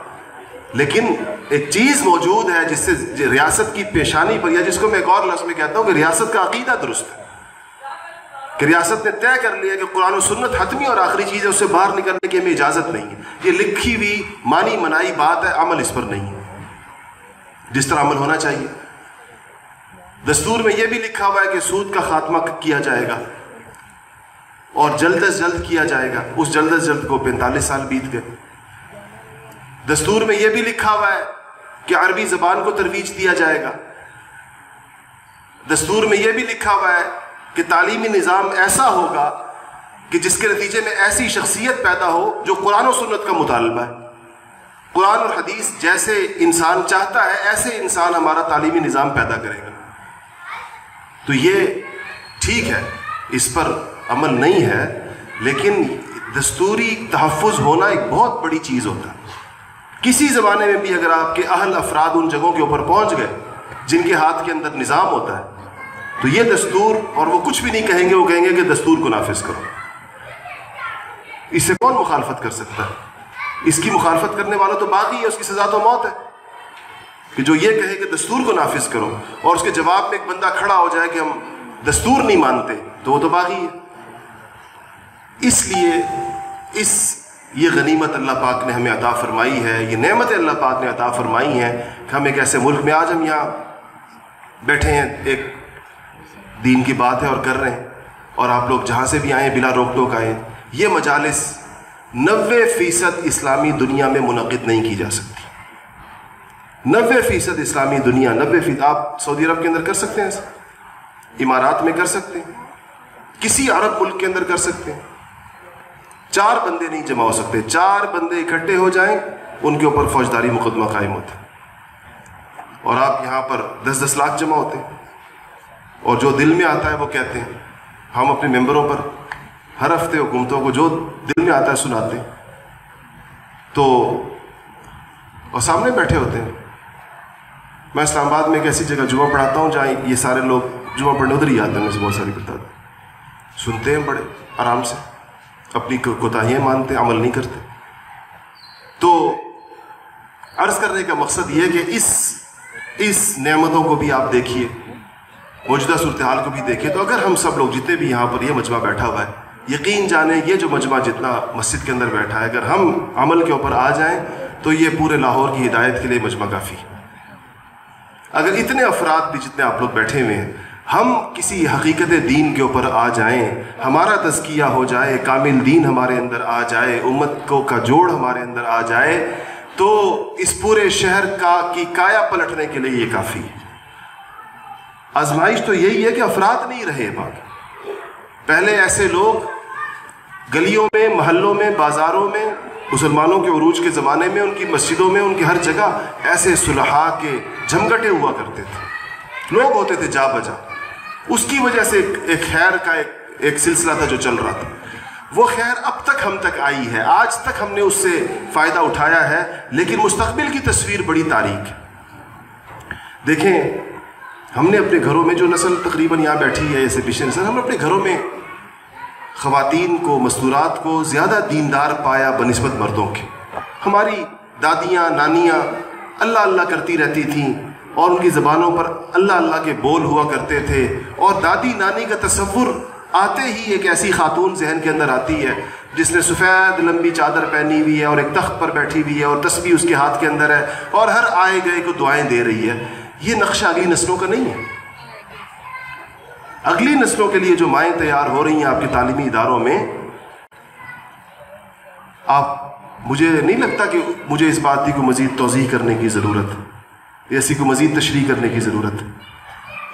لیکن ایک چیز موجود ہے جس سے ریاست کی پیشانی پر، یا جس کو میں ایک اور لفظ میں کہتا ہوں کہ ریاست کا عقیدہ درست ہے، کہ ریاست نے طے کر لیا کہ قرآن و سنت حتمی اور آخری چیز ہے، اس سے باہر نکلنے کی ہمیں اجازت نہیں ہے. یہ لکھی ہوئی مانی منائی بات ہے، عمل اس پر نہیں ہے جس طرح عمل ہونا چاہیے. دستور میں یہ بھی لکھا ہوا ہے کہ سود کا خاتمہ کیا جائے گا اور جلد از جلد کیا جائے گا. اس جلد از جلد کو 45 سال بیت گئے. دستور میں یہ بھی لکھا ہوا ہے کہ عربی زبان کو ترویج دیا جائے گا. دستور میں یہ بھی لکھا ہوا ہے کہ تعلیمی نظام ایسا ہوگا کہ جس کے نتیجے میں ایسی شخصیت پیدا ہو جو قرآن و سنت کا مطالبہ ہے. قرآن اور حدیث جیسے انسان چاہتا ہے ایسے انسان ہمارا تعلیمی نظام پیدا کرے گا. تو یہ ٹھیک ہے، اس پر عمل نہیں ہے، لیکن دستوری تحفظ ہونا ایک بہت بڑی چیز ہوتا ہے. کسی زمانے میں بھی اگر آپ کے اہل افراد ان جگہوں کے اوپر پہنچ گئے جن کے ہاتھ کے اندر نظام ہوتا ہے تو یہ دستور، اور وہ کچھ بھی نہیں کہیں گے، وہ کہیں گے کہ دستور کو نافذ کرو. اس سے کون مخالفت کر سکتا ہے؟ اس کی مخالفت کرنے والا تو باغی ہے، اس کی سزا تو موت ہے. کہ جو یہ کہے کہ دستور کو نافذ کرو اور اس کے جواب میں ایک بندہ کھڑا ہو جائے کہ ہم دستور نہیں مانتے، تو وہ تو باغی ہے. اس لیے یہ غنیمت اللہ پاک نے ہمیں عطا فرمائی ہے، یہ نعمت اللہ پاک نے عطا فرمائی ہیں کہ ہم ایک ایسے ملک میں آج ہم یہاں بیٹھے ہیں، ایک دین کی بات ہے اور کر رہے ہیں، اور آپ لوگ جہاں سے بھی آئیں بلا روک ٹوک آئیں. یہ مجالس 90% اسلامی دنیا میں منعقد نہیں کی جا سکتی. 90% اسلامی دنیا، 90%. آپ سعودی عرب کے اندر کر سکتے ہیں، امارات میں کر سکتے ہیں، کسی عرب ملک کے اندر کر سکتے ہیں. 4 بندے نہیں جمع ہو سکتے. 4 بندے اکٹھے ہو جائیں، ان کے اوپر فوجداری مقدمہ قائم ہوتا ہے. اور آپ یہاں پر 10-10 لاکھ جمع ہوتے ہیں، اور جو دل میں آتا ہے وہ کہتے ہیں. ہم اپنے ممبروں پر ہر ہفتے حکومتوں کو جو دل میں آتا ہے سناتے ہیں. تو اور سامنے بیٹھے ہوتے ہیں. میں اسلام آباد میں ایک ایسی جگہ جمعہ پڑھاتا ہوں جہاں یہ سارے لوگ جمعہ پڑھنے ادھر ہی آتے ہیں. میں سے بہت ساری بتا دیں، سنتے ہیں بڑے آرام سے، اپنی کوتاہیاں مانتے، عمل نہیں کرتے. تو عرض کرنے کا مقصد یہ ہے کہ اس نعمتوں کو بھی آپ دیکھیے، موجودہ صورتحال کو بھی دیکھیے. تو اگر ہم سب لوگ جتنے بھی یہاں پر یہ مجمع بیٹھا ہوا ہے، یقین جانیں یہ جو مجمع جتنا مسجد کے اندر بیٹھا ہے، اگر ہم عمل کے اوپر آ جائیں تو یہ پورے لاہور کی ہدایت کے لیے مجمع کافی ہے. اگر اتنے افراد بھی جتنے آپ لوگ بیٹھے ہوئے ہیں، ہم کسی حقیقت دین کے اوپر آ جائیں، ہمارا تزکیہ ہو جائے، کامل دین ہمارے اندر آ جائے، امت کا جوڑ ہمارے اندر آ جائے، تو اس پورے شہر کی کایا پلٹنے کے لیے یہ کافی ہے. آزمائش تو یہی ہے کہ افراد نہیں رہے. پہلے ایسے لوگ گلیوں میں، محلوں میں، بازاروں میں، مسلمانوں کے عروج کے زمانے میں ان کی مسجدوں میں، ان کی ہر جگہ ایسے صلحاء کے جھمگٹے ہوا کرتے تھے، لوگ ہوتے تھے جا بجا. اس کی وجہ سے ایک خیر کا ایک سلسلہ تھا جو چل رہا تھا. وہ خیر اب تک ہم تک آئی ہے، آج تک ہم نے اس سے فائدہ اٹھایا ہے، لیکن مستقبل کی تصویر بڑی تاریک ہے. دیکھیں، ہم نے اپنے گھروں میں جو نسل تقریباً یہاں بیٹھی ہے، ایسے پیچھے نسل، ہم نے اپنے گھروں میں خواتین کو، مستورات کو زیادہ دیندار پایا بنسبت مردوں کے. ہماری دادیاں، نانیاں اللہ اللہ کرتی رہتی تھیں، اور ان کی زبانوں پر اللہ اللہ کے بول ہوا کرتے تھے. اور دادی نانی کا تصور آتے ہی ایک ایسی خاتون ذہن کے اندر آتی ہے جس نے سفید لمبی چادر پہنی ہوئی ہے اور ایک تخت پر بیٹھی ہوئی ہے اور تسبیح اس کے ہاتھ کے اندر ہے اور ہر آئے گئے کو دعائیں دے رہی ہے. یہ نقشہ اگلی نسلوں کا نہیں ہے. اگلی نسلوں کے لیے جو مائیں تیار ہو رہی ہیں آپ کے تعلیمی اداروں میں، مجھے نہیں لگتا کہ مجھے اس بات کی کو مزید توضیح کرنے کی ضرورت ہے، ایسی کو مزید تشریح کرنے کی ضرورت ہے.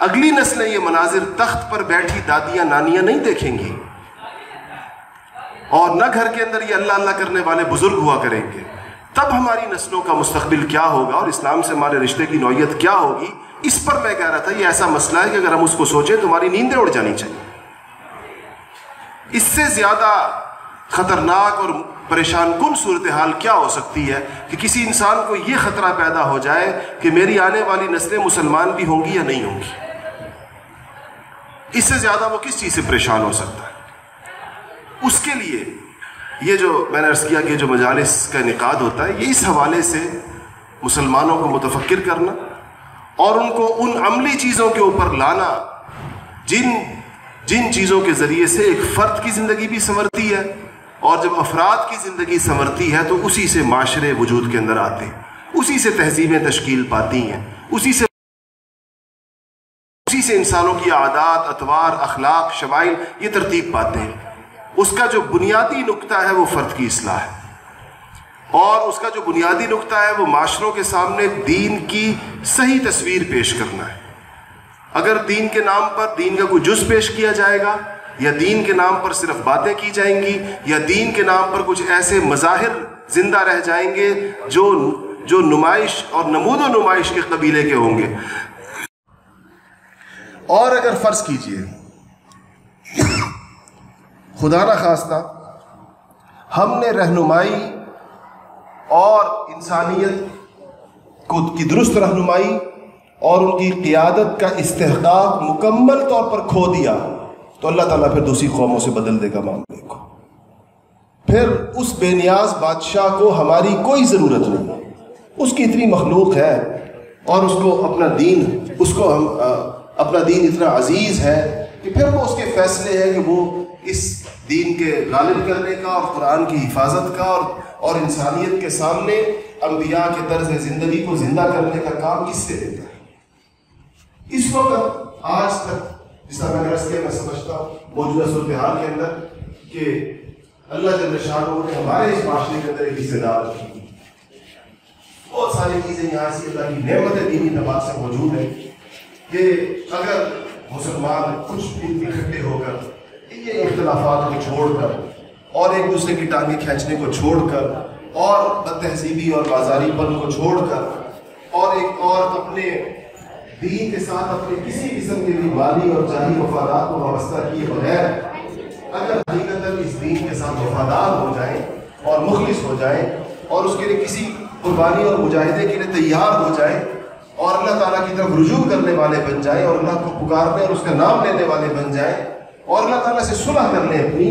اگلی نسلیں یہ مناظر تخت پر بیٹھی دادیاں نانیاں نہیں دیکھیں گی، اور نہ گھر کے اندر یہ اللہ اللہ کرنے والے بزرگ ہوا کریں گے. تب ہماری نسلوں کا مستقبل کیا ہوگا اور اسلام سے ہمارے رشتے کی نوعیت کیا ہوگی، اس پر میں کہہ رہا تھا یہ ایسا مسئلہ ہے کہ اگر ہم اس کو سوچیں تو ہماری نیندیں اڑ جانی چاہیے. اس سے زیادہ خطرناک اور پریشان کن صورتحال کیا ہو سکتی ہے کہ کسی انسان کو یہ خطرہ پیدا ہو جائے کہ میری آنے والی نسلیں مسلمان بھی ہوں گی یا نہیں ہوں گی. اس سے زیادہ وہ کس چیز سے پریشان ہو سکتا ہے؟ اس کے لیے یہ جو میں نے عرض کیا کہ جو مجالس کا انعقاد ہوتا ہے، یہ اس حوالے سے مسلمانوں کو متفکر کرنا اور ان کو ان عملی چیزوں کے اوپر لانا جن چیزوں کے ذریعے سے ایک فرد کی زندگی بھی سنورتی ہے، اور جب افراد کی زندگی سنورتی ہے تو اسی سے معاشرے وجود کے اندر آتے ہیں، اسی سے تہذیبیں تشکیل پاتی ہیں، اسی سے انسانوں کی عادات، اطوار، اخلاق، شمائل یہ ترتیب پاتے ہیں. اس کا جو بنیادی نقطہ ہے وہ فرد کی اصلاح ہے، اور اس کا جو بنیادی نقطہ ہے وہ معاشروں کے سامنے دین کی صحیح تصویر پیش کرنا ہے. اگر دین کے نام پر دین کا کوئی جز پیش کیا جائے گا، یا دین کے نام پر صرف باتیں کی جائیں گی، یا دین کے نام پر کچھ ایسے مظاہر زندہ رہ جائیں گے جو نمائش اور نمود و نمائش کے قبیلے کے ہوں گے. اور اگر فرض کیجئے خدا نہ خواستہ ہم نے رہنمائی اور انسانیت کی درست رہنمائی اور ان کی قیادت کا استحقاق مکمل طور پر کھو دیا تو اللہ تعالیٰ پھر دوسری قوموں سے بدل دے گا معاملے کو. پھر اس بے نیاز بادشاہ کو ہماری کوئی ضرورت نہیں. اس کی اتنی مخلوق ہے اور اس کو اپنا دین اتنا عزیز ہے کہ پھر وہ اس کے فیصلے ہیں کہ وہ اس دین کے غالب کرنے کا اور قرآن کی حفاظت کا اور انسانیت کے سامنے انبیاء کے طرز زندگی کو زندہ کرنے کا کام کس سے دیتا ہے. اس وقت آج تک جس طرح میں عرض کیا، میں سمجھتا ہوں موجودہ صورتحال کے اندر کہ اللہ جل شانہ نے ہمارے اس معاشرے کے اندر ایک حصہ دار رکھی. بہت ساری چیزیں یہاں سے اللہ کی نعمت دینی اعتبار سے موجود ہے کہ اگر مسلمان کچھ اکٹھے ہو کر یہ اختلافات کو چھوڑ کر اور ایک دوسرے کی ٹانگیں کھینچنے کو چھوڑ کر اور بد تہذیبی اور بازاری پن کو چھوڑ کر اور اپنے دین کے ساتھ اپنے کسی قسم کے بھی مالی اور جاہی مفادات کو وابستہ کیے بغیر اگر حقیقتاً اس دین کے ساتھ وفادار ہو جائیں اور مخلص ہو جائیں اور اس کے لیے کسی قربانی اور مجاہدے کے لیے تیار ہو جائیں اور اللہ تعالیٰ کی طرف رجوع کرنے والے بن جائیں اور اللہ کو پکارنے اور اس کا نام لینے والے بن جائیں اور اللہ تعالیٰ سے صلح کر لیں اپنی،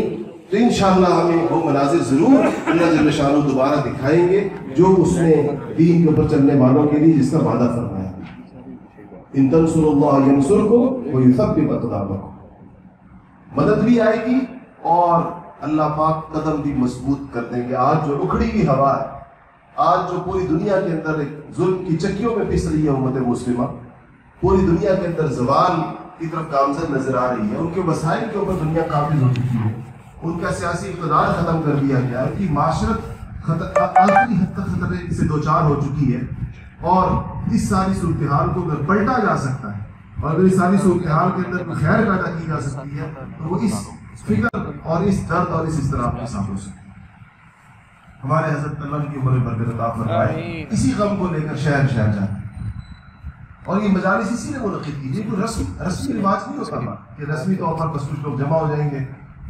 تو انشاءاللہ ہمیں وہ مناظر ضرور اللہ جل شانہ دوبارہ دکھائیں گے جو اس نے دین کے اوپر چلنے والوں کے لیے جس کا وعدہ فرمایا. ان تنصروا اللہ ینصرکم ویثبت اقدامکم. مدد بھی آئے گی اور اللہ پاک قدم بھی مضبوط کر دیں گے. آج جو اکھڑی ہوئی ہوا ہے، آج جو پوری دنیا کے اندر ایک ظلم کی چکیوں میں پس رہی ہے امت مسلمہ، پوری دنیا کے اندر زوال کی طرف گامزن نظر آ رہی ہے. ان کے وسائل کے اوپر دنیا قابض ہو چکی ہے، ان کا سیاسی اقتدار ختم کر دیا گیا، ان کی معاشرت آخری حد تک خطرے سے دوچار ہو چکی ہے. اور اس ساری صورتحال کو اگر پلٹا جا سکتا ہے اور اگر اس ساری صورتحال کے اندر خیر پیدا کی جا سکتی ہے تو وہ اس فکر اور اس درد اور اس اضطراب کے ساتھ ہو سکتی ہے. ہمارے حضرت اللہ کی عمر برکت عطا فرمائے اسی غم کو لے کر شہر شہر جاتے ہیں اور یہ مجالس اسی نے منعقد کی. یہ کوئی رسمی رواج نہیں ہوتا کہ رسمی طور پر بس کچھ لوگ جمع ہو جائیں گے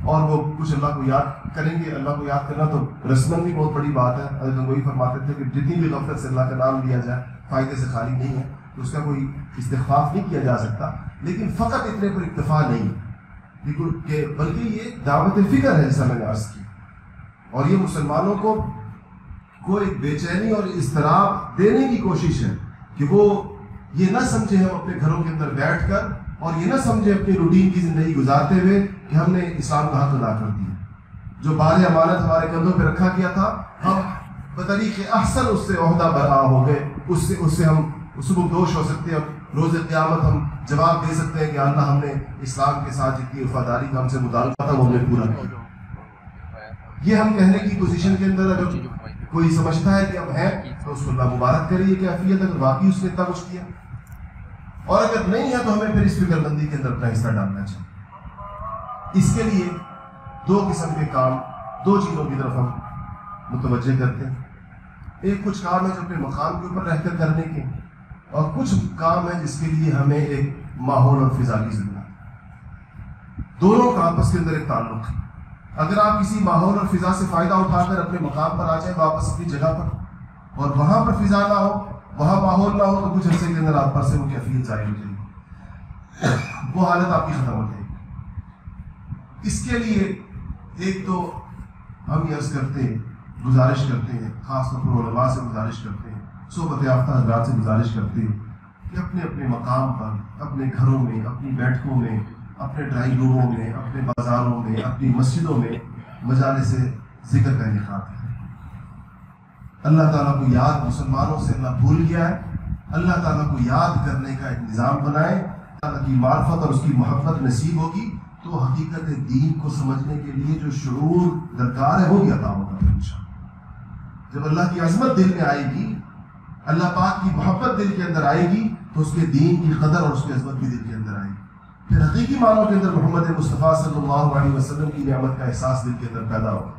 اور وہ کچھ اللہ کو یاد کریں گے. اللہ کو یاد کرنا تو رسماً بھی بہت بڑی بات ہے. حضرت گنگوئی فرماتے تھے کہ جتنی بھی غفلت سے اللہ کا نام لیا جائے فائدے سے خالی نہیں ہے، تو اس کا کوئی استخفاف نہیں کیا جا سکتا. لیکن فقط اتنے پر اکتفا نہیں کہ بلکہ یہ دعوت فکر ہے جیسا میں نے عرض کی، اور یہ مسلمانوں کو ایک بے چینی اور اضطراب دینے کی کوشش ہے کہ وہ یہ نہ سمجھے ہم اپنے گھروں کے اندر بیٹھ کر اور یہ نہ سمجھے اپنی روٹین کی زندگی گزارتے ہوئے کہ ہم نے اسلام کا حق ادا کر دیا. جو بار امانت ہمارے کندھوں پہ رکھا گیا تھا ہم بطریق احسن اس سے عہدہ برآ ہو گئے، اس سے ہم سبکدوش ہو سکتے ہیں. روز قیامت ہم جواب دے سکتے ہیں کہ اللہ ہم نے اسلام کے ساتھ جتنی وفاداری کا ہم سے مطالبہ تھا وہ ہم نے پورا کیا. یہ ہم کہنے کی پوزیشن کے اندر اگر کوئی سمجھتا ہے کہ ہم ہیں تو اس کو اللہ مبارک کرے یہ کیفیت اگر واقعی اس نے اتنا کچھ کیا، اور اگر نہیں ہے تو ہمیں پھر اس فکر بندی کے اندر اپنا حصہ ڈالنا چاہیے. اس کے لیے دو قسم کے کام، دو چیزوں کی طرف ہم متوجہ کرتے ہیں. ایک کچھ کام ہے جو اپنے مقام کے اوپر رہ کر کرنے کے، اور کچھ کام ہے جس کے لیے ہمیں ایک ماحول اور فضا کی ضرورت ہے. دونوں کا آپس کے اندر ایک تعلق ہے. اگر آپ کسی ماحول اور فضا سے فائدہ اٹھا کر اپنے مقام پر آ جائیں واپس اپنی جگہ پر، اور وہاں پر فضا نہ ہو، وہاں ماحول نہ ہو، تو کچھ عرصے کے اندر آپ پر سے وہ کیفیت ظاہر ہو جائے گی، وہ حالت آپ کی ختم ہو جائے گی. اس کے لیے ایک تو ہم یہ عرض کرتے ہیں، گزارش کرتے ہیں، خاص طور پر علماء سے گزارش کرتے ہیں، صحبت یافتہ حضرات سے گزارش کرتے ہیں کہ اپنے اپنے مقام پر، اپنے گھروں میں، اپنی بیٹھکوں میں، اپنے ڈرائنگ روموں میں، اپنے بازاروں میں، اپنی مسجدوں میں مجالس ذکر کا انعقاد کریں. اللہ تعالیٰ کو یاد مسلمانوں سے اللہ بھول گیا ہے. اللہ تعالیٰ کو یاد کرنے کا ایک نظام بنائیں. اللہ کی معرفت اور اس کی محبت نصیب ہوگی تو حقیقت دین کو سمجھنے کے لیے جو شعور درکار ہے وہ بھی عطا ہوگا انشاءاللہ. جب اللہ کی عظمت دل میں آئے گی، اللہ پاک کی محبت دل کے اندر آئے گی، تو اس کے دین کی قدر اور اس کی عظمت بھی دل کے اندر آئے گی. پھر حقیقی معنوں کے اندر محمد مصطفیٰ صلی اللہ علیہ وسلم کی نعمت کا احساس دل کے اندر پیدا ہوگا،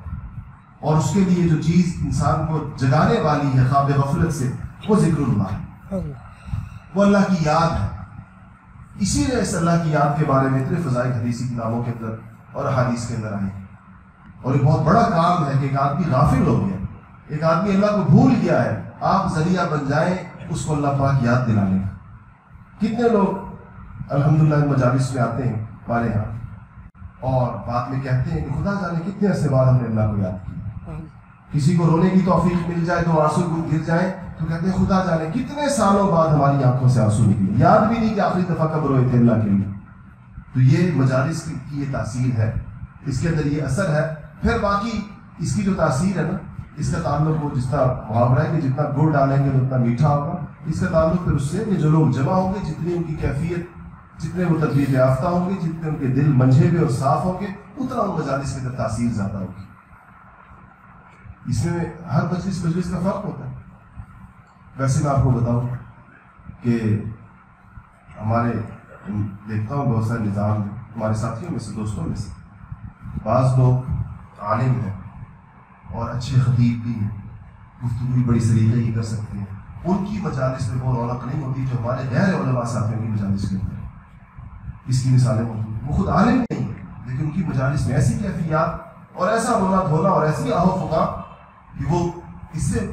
اور اس کے لیے جو چیز انسان کو جگانے والی ہے خواب غفلت سے، وہ ذکر اللہ ہے، وہ اللہ کی یاد ہے. اسی لیے اس اللہ کی یاد کے بارے میں اتنے فضائل حدیثی کتابوں کے اندر اور احادیث کے اندر آئے ہیں. اور یہ بہت بڑا کام ہے کہ ایک آدمی غافل ہو گیا، ایک آدمی اللہ کو بھول گیا ہے، آپ ذریعہ بن جائیں اس کو اللہ پاک یاد دلانے کا. کتنے لوگ الحمدللہ مجالس میں آتے ہیں ہمارے یہاں اور بعد میں کہتے ہیں کہ خدا جانے کتنے عرصے بعد ہم نے اللہ کو یاد کیا. کسی کو رونے کی توفیق مل جائے تو آنسو گر جائیں تو کہتے ہیں خدا جانے کتنے سالوں بعد ہماری آنکھوں سے آنسو نکلے, یاد بھی نہیں کہ آخری دفعہ کب روئے تھے اللہ کے لیے. تو یہ مجالس کی یہ تاثیر ہے, اس کے اندر یہ اثر ہے. پھر باقی اس کی جو تاثیر ہے نا, اس کا تعلق وہ جس طرح محاورہ ہے کہ جتنا گڑ ڈالیں گے اتنا میٹھا ہوگا. اس کا تعلق پھر اس سے کہ جو لوگ جمع ہوں گے, جتنی ان کی کیفیت, جتنے وہ تربیت یافتہ ہوں گے, جتنے ان کے دل منجھے ہوئے اور صاف ہوں گے, اتنا ان مجالس کے اندر تاثیر زیادہ ہوگی. اس میں ہر مجلس کا فرق ہوتا ہے. ویسے میں آپ کو بتاؤں کہ ہمارے دیکھتا ہوں بہت سارے نظام ہمارے ساتھیوں میں سے, دوستوں میں سے بعض لوگ عالم ہیں اور اچھے خطیب بھی ہیں, گفتگو بھی بڑی سلیقے کی کر سکتے ہیں. ان کی مجالس میں وہ رونق نہیں ہوتی جو ہمارے غیر علماء ساتھیوں کی مجالس کے اندر. اس کی مثالیں موجود ہیں. وہ خود عالم نہیں ہے لیکن ان کی مجالس میں ایسی کیفیات اور ایسا رونا دھونا اور ایسی آہو فقا کہ وہ اس سے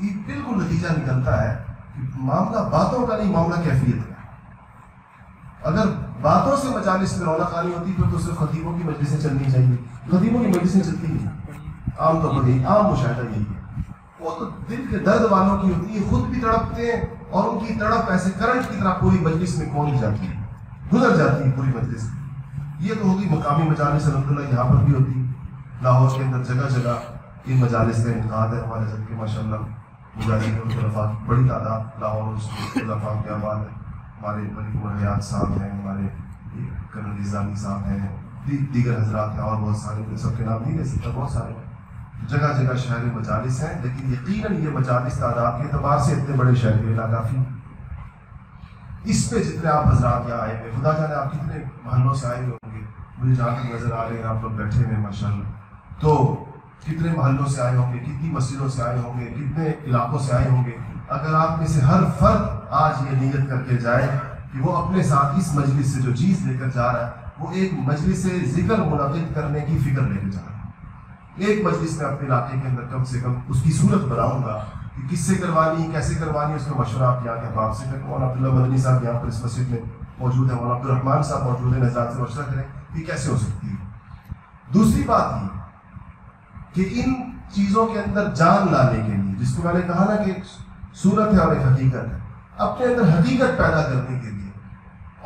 بالکل نتیجہ نکلتا ہے کہ معاملہ باتوں کا نہیں, معاملہ کیفیت کا. اگر باتوں سے مجالس میں رونق آنی ہوتی پھر تو صرف خطیبوں کی مجلسیں چلنی چاہیے. خطیبوں کی مجلسیں چلتی نہیں, عام طور پر یہی عام مشاہدہ یہی ہے. وہ تو دل کے درد والوں کی ہوتی ہے, خود بھی تڑپتے ہیں اور ان کی تڑپ ایسے کرنٹ کی طرح پوری مجلس میں کھول جاتی ہے, گزر جاتی ہے پوری مجلس. یہ تو ہوگی مقامی مجالس الحمدللہ یہاں پر بھی ہوتی ہے. لاہور کے اندر جگہ جگہ ان مجالس کا انعقاد ہے. ہمارے سب کے ماشاء اللہ مجاہدین اور خلفاء کی بڑی تعداد لاہور خلفاء کے آباد ہے. ہمارے ملک عمر حیات صاحب ہیں, ہمارے کرنل نظامی صاحب ہیں, دیگر حضرات ہیں اور بہت سارے, سب کے نام نہیں لے سکتا, بہت سارے. جگہ جگہ شہر مجالس ہیں, لیکن یقیناً یہ مجالس تعداد کے اعتبار سے اتنے بڑے شہر میں ناکافی. اس پہ جتنے آپ حضرات یہاں آئے ہوئے, خدا جانے آپ کتنے محلوں سے آئے ہوئے ہوں گے, مجھے جہاں تک نظر آ رہے ہیں آپ لوگ بیٹھے ہوئے ماشاء اللہ, تو کتنے محلوں سے آئے ہوں گے, کتنی مسجدوں سے آئے ہوں گے, کتنے علاقوں سے آئے ہوں گے. اگر آپ میں سے ہر فرد آج یہ نیت کر کے جائے کہ وہ اپنے ساتھ اس مجلس سے جو چیز لے کر جا رہا ہے وہ ایک مجلس سے ذکر منعقد کرنے کی فکر لے کے جا رہا ہے. ایک مجلس میں اپنے علاقے کے اندر کم سے کم اس کی صورت بناؤں گا کہ کس سے کروانی, کیسے کروانی, اس کا مشورہ آپ یہاں کے احباب سے کریں. مولانا عبداللہ مدنی صاحب یہاں پر اس مسجد میں موجود ہیں, مولانا عبدالرحمان صاحب موجود ہیں, نظرات سے مشورہ کریں کہ کیسے ہو سکتی ہے. دوسری بات یہ کہ ان چیزوں کے اندر جان لانے کے لیے, جس کو میں نے کہا نا کہ صورت ہے اور ایک حقیقت ہے, اپنے اندر حقیقت پیدا کرنے کے لیے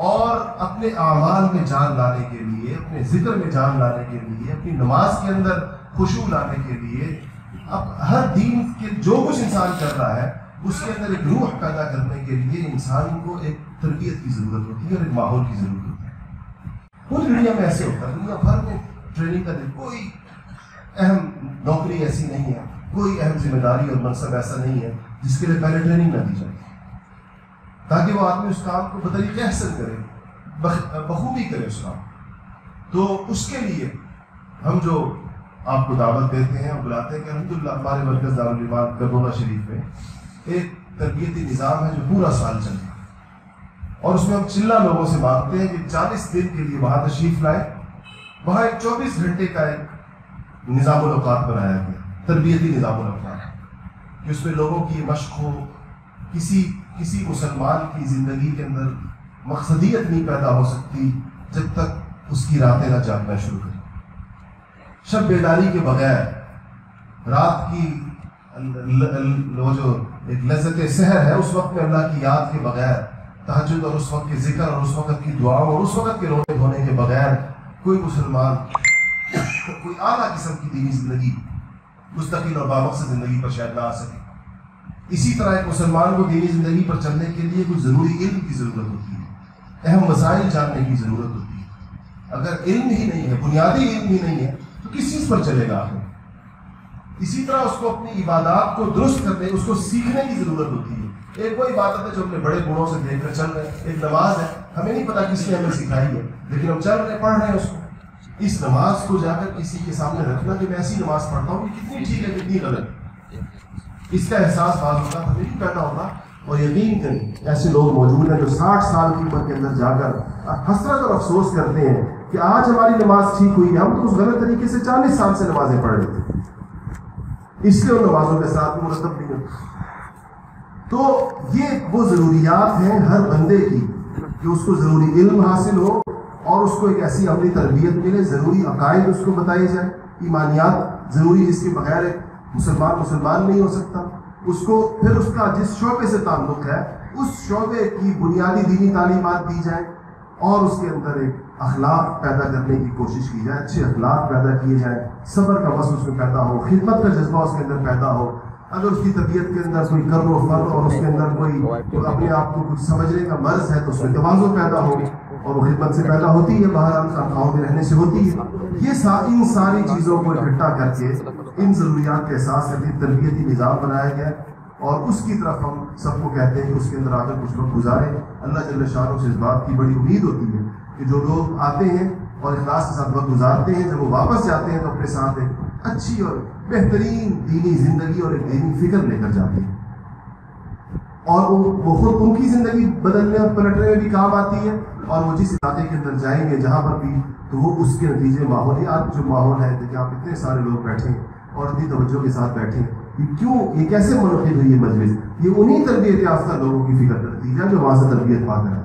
اور اپنے اعمال میں جان لانے کے لیے, اپنے ذکر میں جان لانے کے لیے, اپنی نماز کے اندر خشوع لانے کے لیے, اب ہر دین کے جو کچھ انسان کر رہا ہے اس کے اندر ایک روح پیدا کرنے کے لیے انسان کو ایک تربیت کی ضرورت ہوتی ہے اور ایک ماحول کی ضرورت ہوتی ہے. پوری دنیا میں ایسے ہوتا ہے, دنیا بھر میں ٹریننگ کا دن, کوئی اہم نوکری ایسی نہیں ہے, کوئی اہم ذمہ داری اور منصب ایسا نہیں ہے جس کے لیے پہلے ٹریننگ نہ دی جائے تاکہ وہ آدمی اس کام کو بطریقے احسن کرے, بخوبی کرے اس کام. تو اس کے لیے ہم جو آپ کو دعوت دیتے ہیں اور بلاتے ہیں کہ الحمدللہ ہمارے مرکز دارالایمان گرگونا شریف میں ایک تربیتی نظام ہے جو پورا سال چلتا ہے اور اس میں ہم چلہ لوگوں سے مانگتے ہیں کہ 40 دن کے لیے وہاں تشریف لائیں. وہاں ایک 24 گھنٹے کا ایک نظام الاوقات بنایا گیا, تربیتی نظام الاوقات, کہ اس میں لوگوں کی مشق ہو. کسی مسلمان کی زندگی کے اندر مقصدیت نہیں پیدا ہو سکتی جب تک اس کی راتیں نہ جاگنا شروع کریں. شب بیداری کے بغیر, رات کی وہ جو ایک لذت سحر ہے اس وقت میں اللہ کی یاد کے بغیر, تہجد اور اس وقت کے ذکر اور اس وقت کی دعاؤں اور اس وقت کے رونے دھونے کے بغیر کوئی مسلمان کوئی اعلیٰ قسم کی دینی زندگی, مستقل اور بامقصد زندگی پر شاید نہ آ سکے. اسی طرح ایک مسلمان کو دینی زندگی پر چلنے کے لیے کچھ ضروری علم کی ضرورت ہوتی ہے, اہم مسائل جاننے کی ضرورت ہوتی ہے. اگر علم ہی نہیں ہے, بنیادی علم ہی نہیں ہے, تو کس چیز پر چلے گا آخر؟ اسی طرح اس کو اپنی عبادات کو درست کرنے, اس کو سیکھنے کی ضرورت ہوتی ہے. ایک وہ عبادت ہے جو اپنے بڑے گنوں سے دیکھ کر چل رہے ہیں, ایک نماز ہے, ہمیں نہیں پتا کس نے ہمیں سکھائی ہے لیکن ہم چل رہے ہیں, پڑھ رہے ہیں اس کو. اس نماز کو جا کر کسی کے سامنے رکھنا کہ میں ایسی نماز پڑھتا ہوں کہ کتنی ٹھیک ہے کتنی غلط, اس کا احساس بعض ہوتا ہمیں نہیں پیدا ہوگا. اور یقین کریں ایسے لوگ موجود ہیں جو 60 سال کی عمر کے اندر جا کر حسرت اور افسوس کرتے ہیں کہ آج ہماری نماز ٹھیک ہوئی ہے, ہم تو اس غلط طریقے سے 40 سال سے نمازیں پڑھ رہے تھے, اس لیے ان نمازوں کے ساتھ مرتب نہیں ہوتے. تو یہ وہ ضروریات ہیں ہر بندے کی کہ اس کو ضروری علم حاصل ہو اور اس کو ایک ایسی عملی تربیت ملے، ضروری عقائد اس کو بتائے جائیں، ایمانیات ضروری جس کے بغیر مسلمان نہیں ہو سکتا، اس کو پھر اس کا جس شعبے سے تعلق ہے اس شعبے کی بنیادی دینی تعلیمات دی جائیں اور اس کے اندر ایک اخلاق پیدا کرنے کی کوشش کی جائے، اچھے اخلاق پیدا کیے جائیں، صبر کا وصف اس میں پیدا ہو، خدمت کا جذبہ اس کے اندر پیدا ہو۔ اگر اس کی طبیعت کے اندر کوئی کر و فر اور اس کے اندر کوئی اپنے آپ کو کچھ سمجھنے کا مرض ہے تو اس میں تواضع پیدا ہو، اور وہ خدمت سے پیدا ہوتی ہے، بہرحال خانقاہوں میں رہنے سے ہوتی ہے۔ یہ ان ساری چیزوں کو اکٹھا کر کے ان ضروریات کے احساس سے تربیتی نظام بنایا گیا اور اس کی طرف ہم سب کو کہتے ہیں کہ اس کے اندر آ کر کچھ لوگ گزاریں۔ اللہ جل شانہ سے اس بات کی بڑی امید ہوتی ہے کہ جو لوگ آتے ہیں اور اخلاص کے ساتھ وقت گزارتے ہیں، جب وہ واپس جاتے ہیں تو اپنے ساتھ ایک اچھی اور بہترین دینی زندگی اور ایک دینی فکر لے کر جاتے ہیں، اور وہ خود ان کی زندگی بدلنے اور پلٹنے میں بھی کام آتی ہے، اور وہ جس علاقے کے اندر جائیں گے جہاں پر بھی تو وہ اس کے نتیجے ماحولیات جو ماحول ہے کہ آپ اتنے سارے لوگ بیٹھے ہیں اور اتنی توجہ کے ساتھ بیٹھے ہیں، یہ کیسے منعقد ہوئی یہ مجلس؟ یہ انہی تربیت یافتہ لوگوں کی فکر کا نتیجہ جو وہاں سے تربیت پا کر آئے،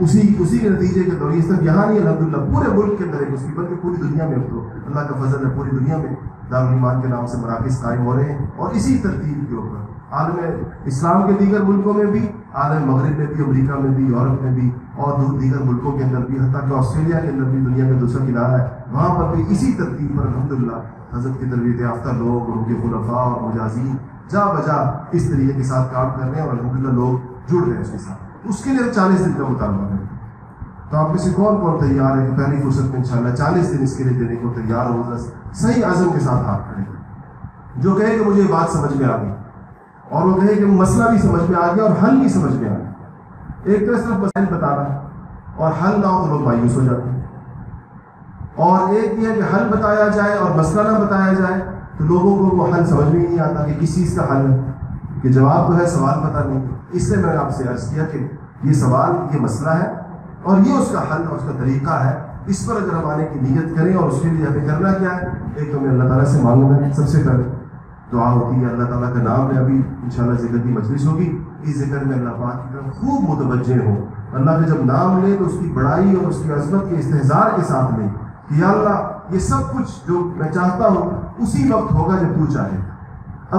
اسی کے نتیجے کے دور یہ صرف یہاں نہیں، الحمدللہ پورے ملک کے اندر ایک اس کی بلکہ پوری دنیا میں تو اللہ کا فضل ہے، پوری دنیا میں دارالایمان کے نام سے مراکز قائم ہو رہے ہیں، اور اسی ترتیب کے اوپر عالم اسلام کے دیگر ملکوں میں بھی، عالم مغرب میں بھی، امریکہ میں بھی، یورپ میں بھی اور دیگر ملکوں کے اندر بھی، حتیٰ کہ آسٹریلیا کے اندر بھی دنیا کا دوسرا کنارہ ہے، وہاں پر بھی اسی ترتیب پر الحمدللہ حضرت کی تربیت یافتہ لوگ، ان کے خلفاء اور مجازین جا بجا اس طریقے کے ساتھ کام کر رہے ہیں، اور الحمدللہ لوگ جڑ رہے ہیں اس کے ساتھ۔ اس کے لیے 40 دن کا مطالبہ ہے، تو آپ میں سے کون کون تیار ہے کہ پہلی فرصت میں انشاءاللہ 40 دن اس کے لیے دینے کو تیار ہو؟ صحیح عزم کے ساتھ ہاتھ کھڑے جو کہے کہ مجھے بات سمجھ میں آ گئی، اور وہ کہے کہ مسئلہ بھی سمجھ میں آ گیا اور حل بھی سمجھ میں آ گیا۔ ایک طرح صرف مسائل بتانا اور حل نہ ہو تو لوگ مایوس ہو جاتے ہیں، اور ایک یہ ہے کہ حل بتایا جائے اور مسئلہ نہ بتایا جائے تو لوگوں کو وہ حل سمجھ میں ہی نہیں آتا کہ کس چیز کا حل ہے، کہ جواب تو ہے سوال پتہ نہیں۔ اس لیے میں نے آپ سے عرض کیا کہ یہ سوال یہ مسئلہ ہے اور یہ اس کا حل اور اس کا طریقہ ہے، اس پر اگر ہم آنے کی نیت کریں، اور اس کے لیے ہمیں کرنا کیا ہے؟ ایک تو میں اللہ تعالیٰ سے مانگوں گا، سب سے پہلے دعا ہوتی ہے، اللہ تعالیٰ کا نام ہے، ابھی انشاءاللہ ذکر کی مجلس ہوگی، اس ذکر میں اللہ پاک کی طرف خوب متوجہ ہو، اللہ کا جب نام لے تو اس کی بڑائی اور اس کی عظمت کے استحضار کے ساتھ لے کہ یا اللہ یہ سب کچھ جو میں چاہتا ہوں اسی وقت ہوگا جب تو چاہے،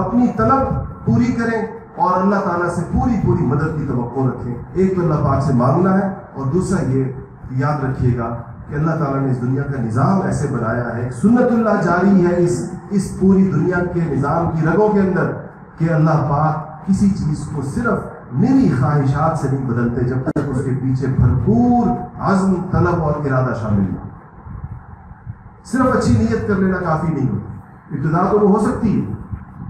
اپنی طلب پوری کریں اور اللہ تعالیٰ سے پوری مدد کی توقع رکھیں۔ ایک تو اللہ پاک سے مانگنا ہے، اور دوسرا یہ یاد رکھیے گا کہ اللہ تعالیٰ نے اس دنیا کا نظام ایسے بنایا ہے، سنت اللہ جاری ہے اس پوری دنیا کے نظام کی رگوں کے اندر کہ اللہ پاک کسی چیز کو صرف میری خواہشات سے نہیں بدلتے جب تک اس کے پیچھے بھرپور عزم، طلب اور ارادہ شامل ہو۔ صرف اچھی نیت کر لینا کافی نہیں ہوتی، ابتدا تو وہ ہو سکتی ہے،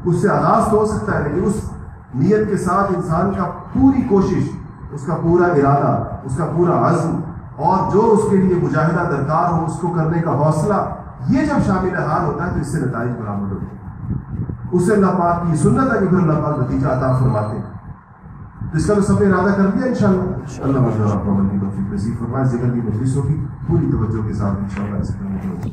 اس سے آغاز تو ہو سکتا ہے، لیکن اس نیت کے ساتھ انسان کا پوری کوشش، اس کا پورا ارادہ، اس کا پورا عزم، اور جو اس کے لیے مجاہدہ درکار ہو اس کو کرنے کا حوصلہ، یہ جب شامل حال ہوتا ہے تو اس سے نتائج برآمد ہوتے ہیں۔ اس سے اللہ پاک کی سنت ہے کہ پھر اللہ پاک نتیجہ عطا فرماتے ہیں۔ تو اس کا تو سب نے ارادہ کر دیا انشاءاللہ۔ اللہ مجھے آپ کو عمل کی توفیق نصیب فرمائے۔ ذکر کی مجلس ہوگی، پوری توجہ کے ساتھ انشاءاللہ اس کرنے کی